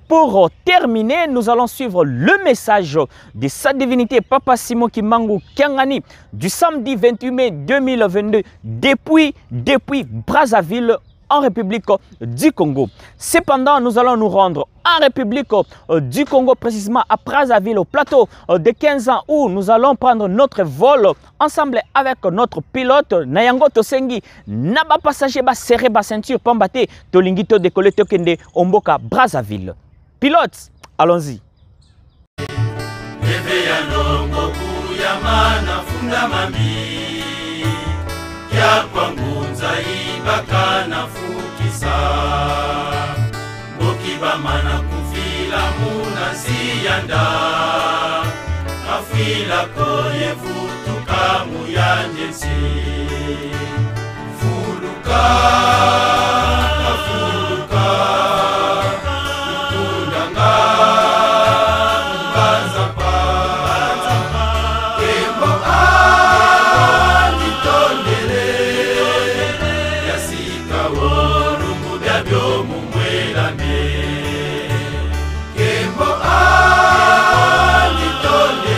Pour terminer, nous allons suivre le message de sa divinité Papa Simon Kimbangu Kiangani du samedi 28 mai 2022 depuis Brazzaville en République du Congo. Cependant, nous allons nous rendre en République du Congo, précisément à Brazzaville, au plateau de 15 ans, où nous allons prendre notre vol ensemble avec notre pilote Nayango Tosengi. Naba passager ba serré ba ceinture pambate tolingito décoller tokende omboka Brazzaville. Pilote, allons-y. Bakana fukisa Bokiba mana kufila muna ziyanda Afila koye futuka muyanjensi Fuluka Fuluka Utundanga Mbazapa Kembo Anditondele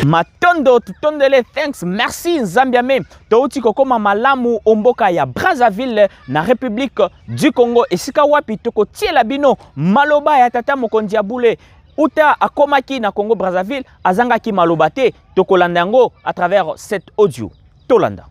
Matondo tutondele, thanks, merci Nzambiame. Touti kokoma malamu omboka ya Brazzaville na République du Congo. Esika wapi toko tiela bino maloba ya tata mokonzi ya bule. Uta akomaki na Congo Brazzaville azangaki maloba te tokolanda yango à travers cet audio. Tolanda.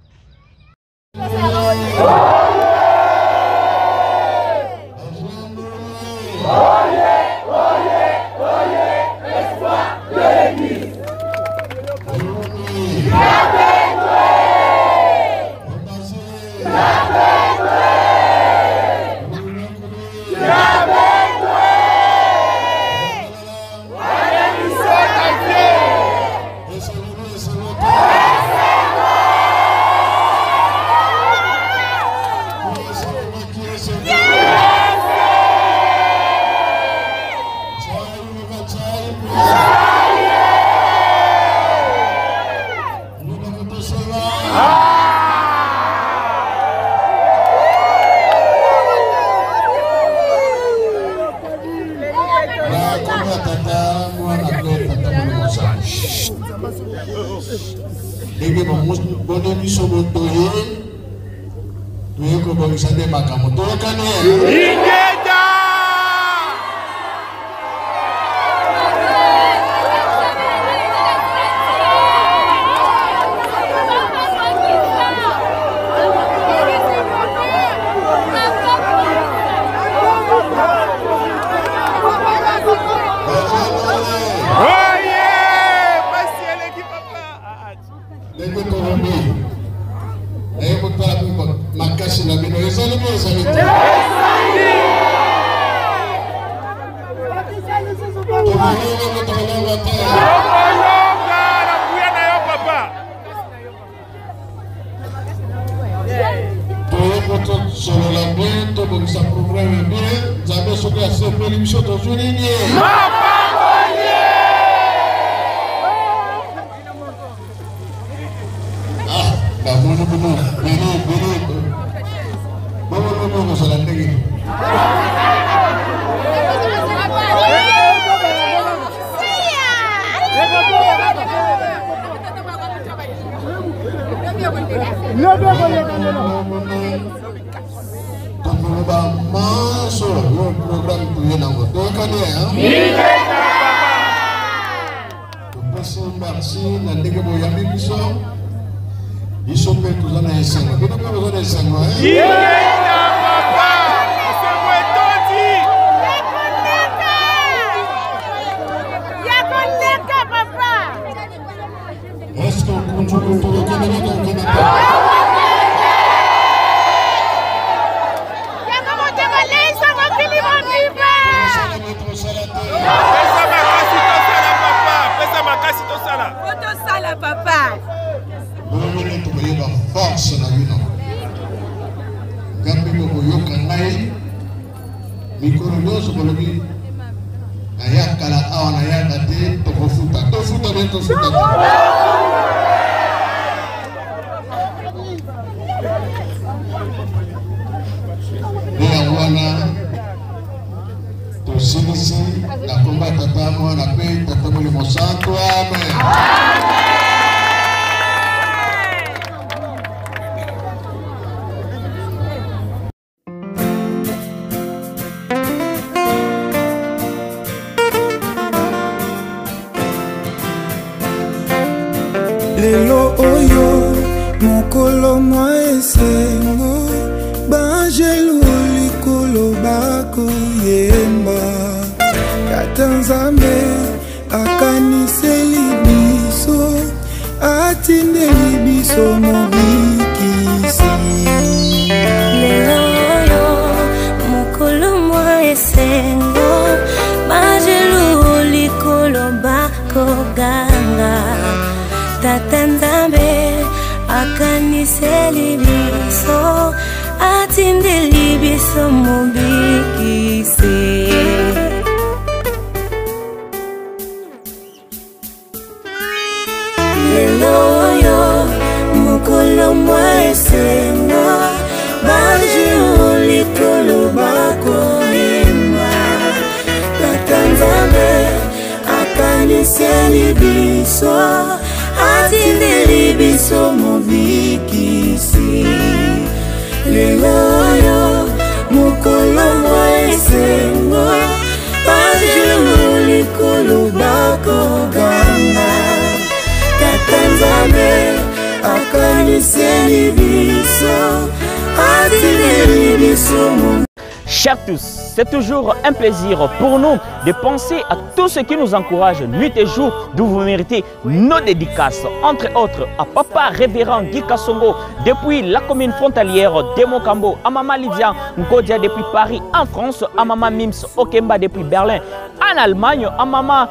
Lelo oyo mokolo mwa esengo banjelu likolo bako yemba Tata Nzambe akaniseli biso atindeli biso mobikisi Lelo oyo mokolo mwa esengo banjelu likolo bako ganga Tata Nzambe akaniseli biso atindeli biso mobikisi Lelo oyo mokolo mwa esengo banjelu likolo bako yemba Tata Nzambe akaniseli biso atindeli biso mobikisi Lelo oyo mokolo mwa esengo banjelu likolo bako ganga Tata Nzambe akaniseli biso atindeli biso mobikisi. Chers tous, c'est toujours un plaisir pour nous de penser à tous ceux qui nous encouragent nuit et jour, d'où vous méritez nos dédicaces. Entre autres, à Papa Révérend Guy Kassongo, depuis la commune frontalière de Mokambo, à Maman Lydia Nkodia depuis Paris, en France, à Maman Mims Okemba depuis Berlin, en Allemagne, à Maman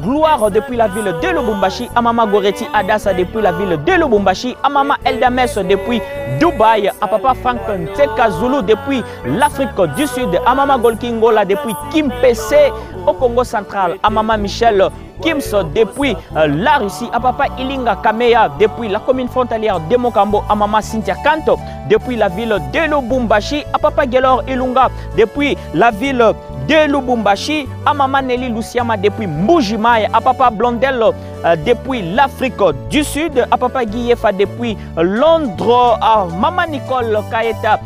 Gloire depuis la ville de Lubumbashi, à Maman Goretti Adassa depuis la ville de Lubumbashi, à Maman Eldames depuis Dubaï, à Papa Frank Nteka Zulu depuis l'Afrique Afrique du Sud, à Mama Golkingola depuis Kimpese au Congo central, à Mama Michel Kims depuis la Russie, à Papa Ilinga Kameya depuis la commune frontalière de Mokambo, à Mama Cynthia Kanto depuis la ville de Lubumbashi, à Papa Gelor Ilunga depuis la ville de Lubumbashi, à Mama Nelly Luciama depuis Mbujimai, à Papa Blondel depuis l'Afrique du Sud, à Papa Guillefa depuis Londres, à Mama Nicole Kaeta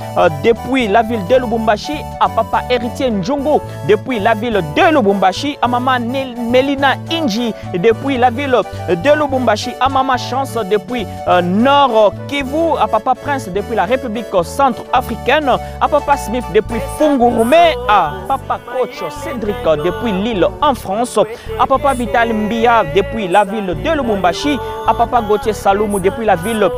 depuis la ville de Lubumbashi, à Papa Héritier Njungu depuis la ville de Lubumbashi, à Mama Melina Inji depuis la ville de Lubumbashi, à Mama Chance depuis Nord Kivu, à Papa Prince depuis la République centrafricaine, à Papa Smith depuis Fungurume, à Papa Coach Cédric depuis Lille en France, à Papa Vital Mbia depuis la ville de Lubumbashi, à Papa Gauthier Saloumou depuis la ville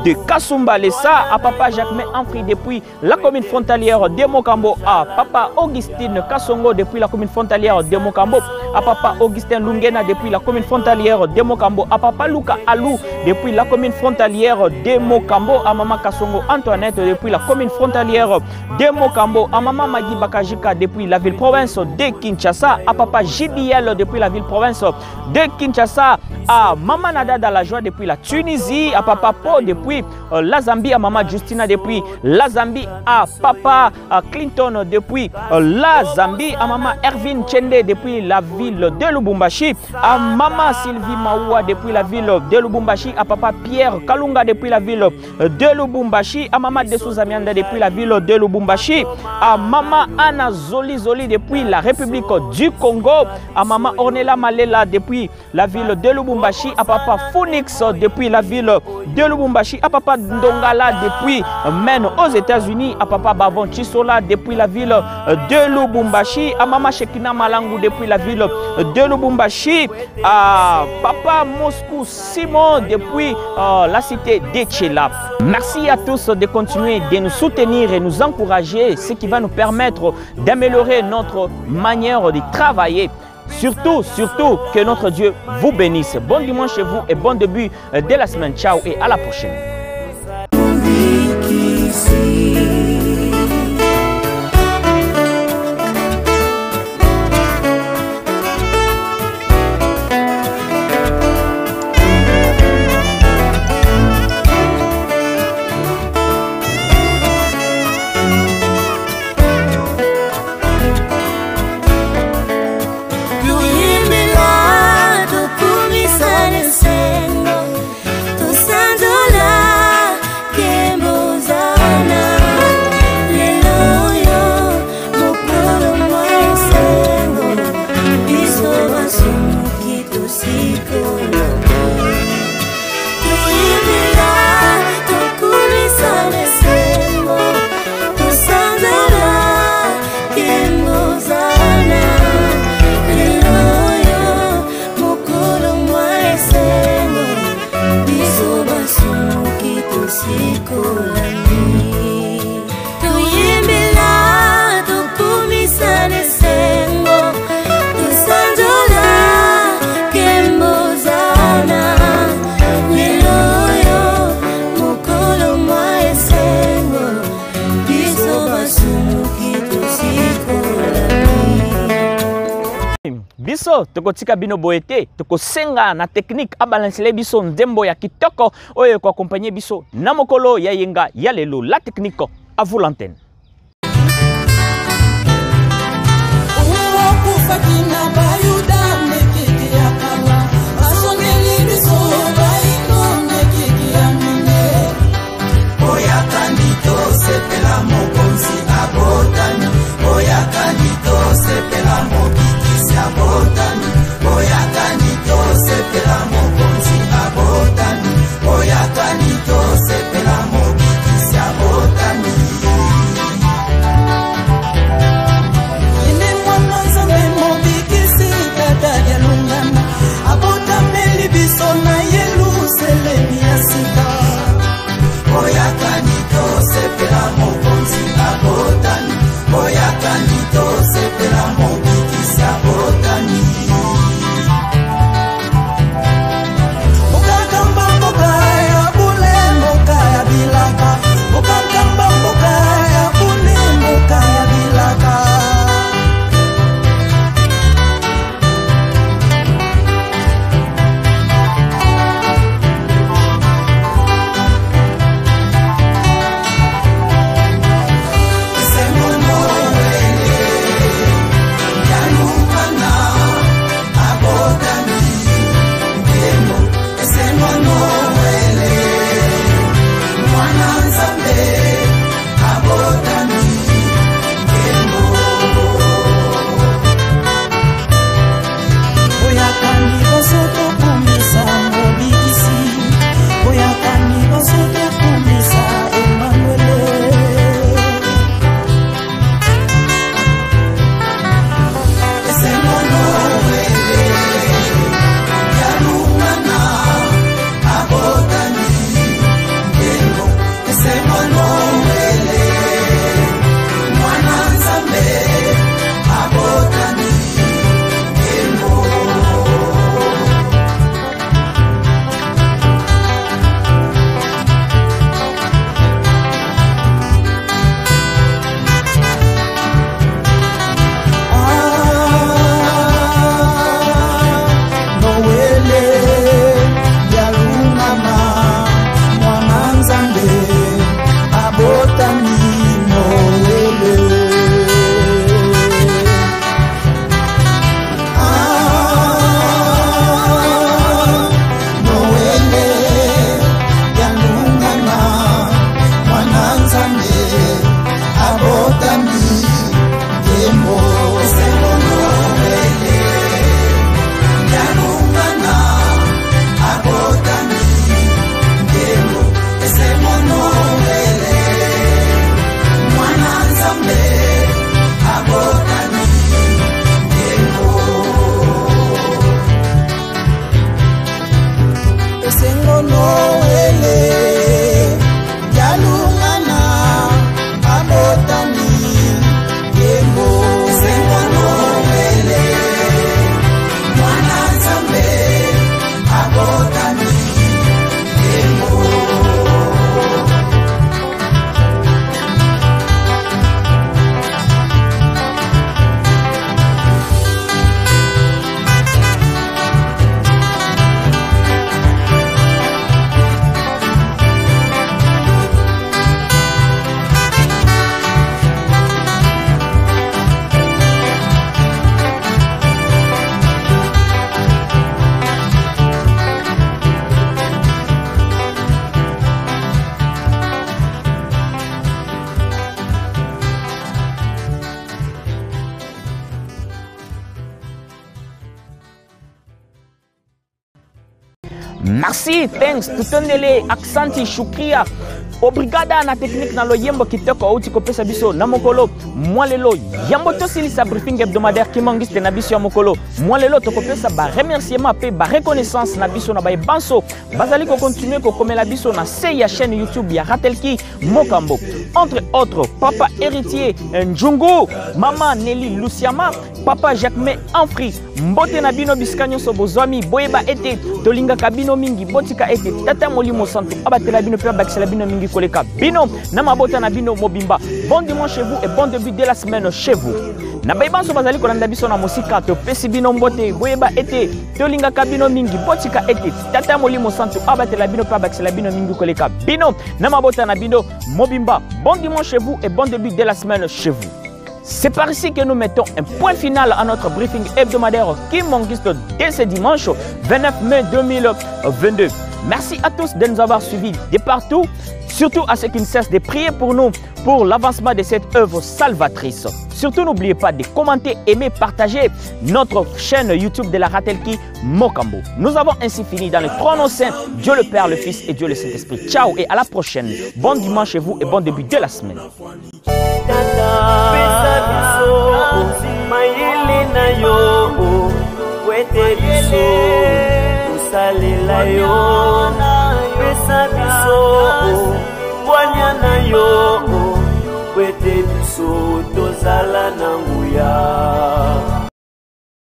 de Kasumba Lessa, à Papa Jacquemin Ampri depuis la commune frontalière de Mokambo, à Papa Augustine Kassongo depuis la commune frontalière de Mokambo, à Papa Augustin Lungena depuis la commune frontalière de Mokambo, à Papa Luka Alou depuis la commune frontalière de Mokambo, à Mama Kassongo Antoinette depuis la commune frontalière de Mokambo, à Mama Magi Bakajika depuis la ville province de Kinshasa, à Papa JBL depuis la ville province de Kinshasa, à Mama Nada la joie depuis la Tunisie, à Papa Po depuis la Zambie, à Mama Justina depuis la Zambie, à Papa Clinton depuis la Zambie, à Mama Ervin Chende depuis la ville de Lubumbashi, à Mama Sylvie Maoua depuis la ville de Lubumbashi, à Papa Pierre Kalunga depuis la ville de Lubumbashi, à Mama Desouzamianda depuis la ville de Lubumbashi, à Mama Anna Zoli depuis la République du Congo, à Mama Ornella Malela depuis la ville de Lubumbashi, à Papa Phoenix depuis la ville de Lubumbashi, à Papa Ndongala depuis Maine aux États-Unis, à Papa Bavon Chisola depuis la ville de Lubumbashi, à Mama Shekina Malangu depuis la ville de Lubumbashi, à Papa Moscou Simon depuis la cité d'Echela. Merci à tous de continuer de nous soutenir et nous encourager, ce qui va nous permettre d'améliorer notre manière de travailler. Surtout que notre Dieu vous bénisse. Bon dimanche chez vous et bon début de la semaine. Ciao et à la prochaine. biso tokotika bino boete tokosenga na technique abalancele biso ndembo ya kitoko oyo ko accompagner biso na mokolo ya yenga ya lelo. La technique à vous l'antenne. Mobikisi Merci, thanks, tutondele, aksanti, shukria. Obrigada na technique na lo yembo kitoko outi kopesa biso na mokolo mwalelo yambo tosilisa briefing hebdomadaire kimangiste na biso ya mokolo mwalelo tokopesa ba remerciement pe ba reconnaissance na biso na ba banso bazali ko continuer ko komela biso na ya chaîne YouTube ya Ratelki Mokambo entre autres papa héritier Njungu, maman Nelly Luciama, papa Jacquemin Anfri, mbote na bino biskanyo so bozwami boyeba ete tolinga kabino mingi botika ete tata molimo santo abatela bino pe bakisela bino mingi koleka bino na mabota na bino mobimba. Bon dimanche chez vous et bon début de la semaine chez vous. Na baibanso bazali kolanda biso na musika to pesi bino mbote boyeba ete tolinga kabino mingi botika ete tata molimo santo abatela bino pe bakisela bino mingi koleka bino na mabota na bino mobimba. Bon dimanche chez vous et bon début de la semaine chez vous. C'est par ici que nous mettons un point final à notre briefing hebdomadaire Kimbangiste dès ce dimanche 29 mai 2022. Merci à tous de nous avoir suivis de partout, surtout à ceux qui ne cessent de prier pour nous, pour l'avancement de cette œuvre salvatrice. Surtout n'oubliez pas de commenter, aimer, partager notre chaîne YouTube de la Ratelki Mokambo. Nous avons ainsi fini dans le trône saint, Dieu le Père, le Fils et Dieu le Saint-Esprit. Ciao et à la prochaine. Bon dimanche chez vous et bon début de la semaine. Kwete biso tozala na nguya.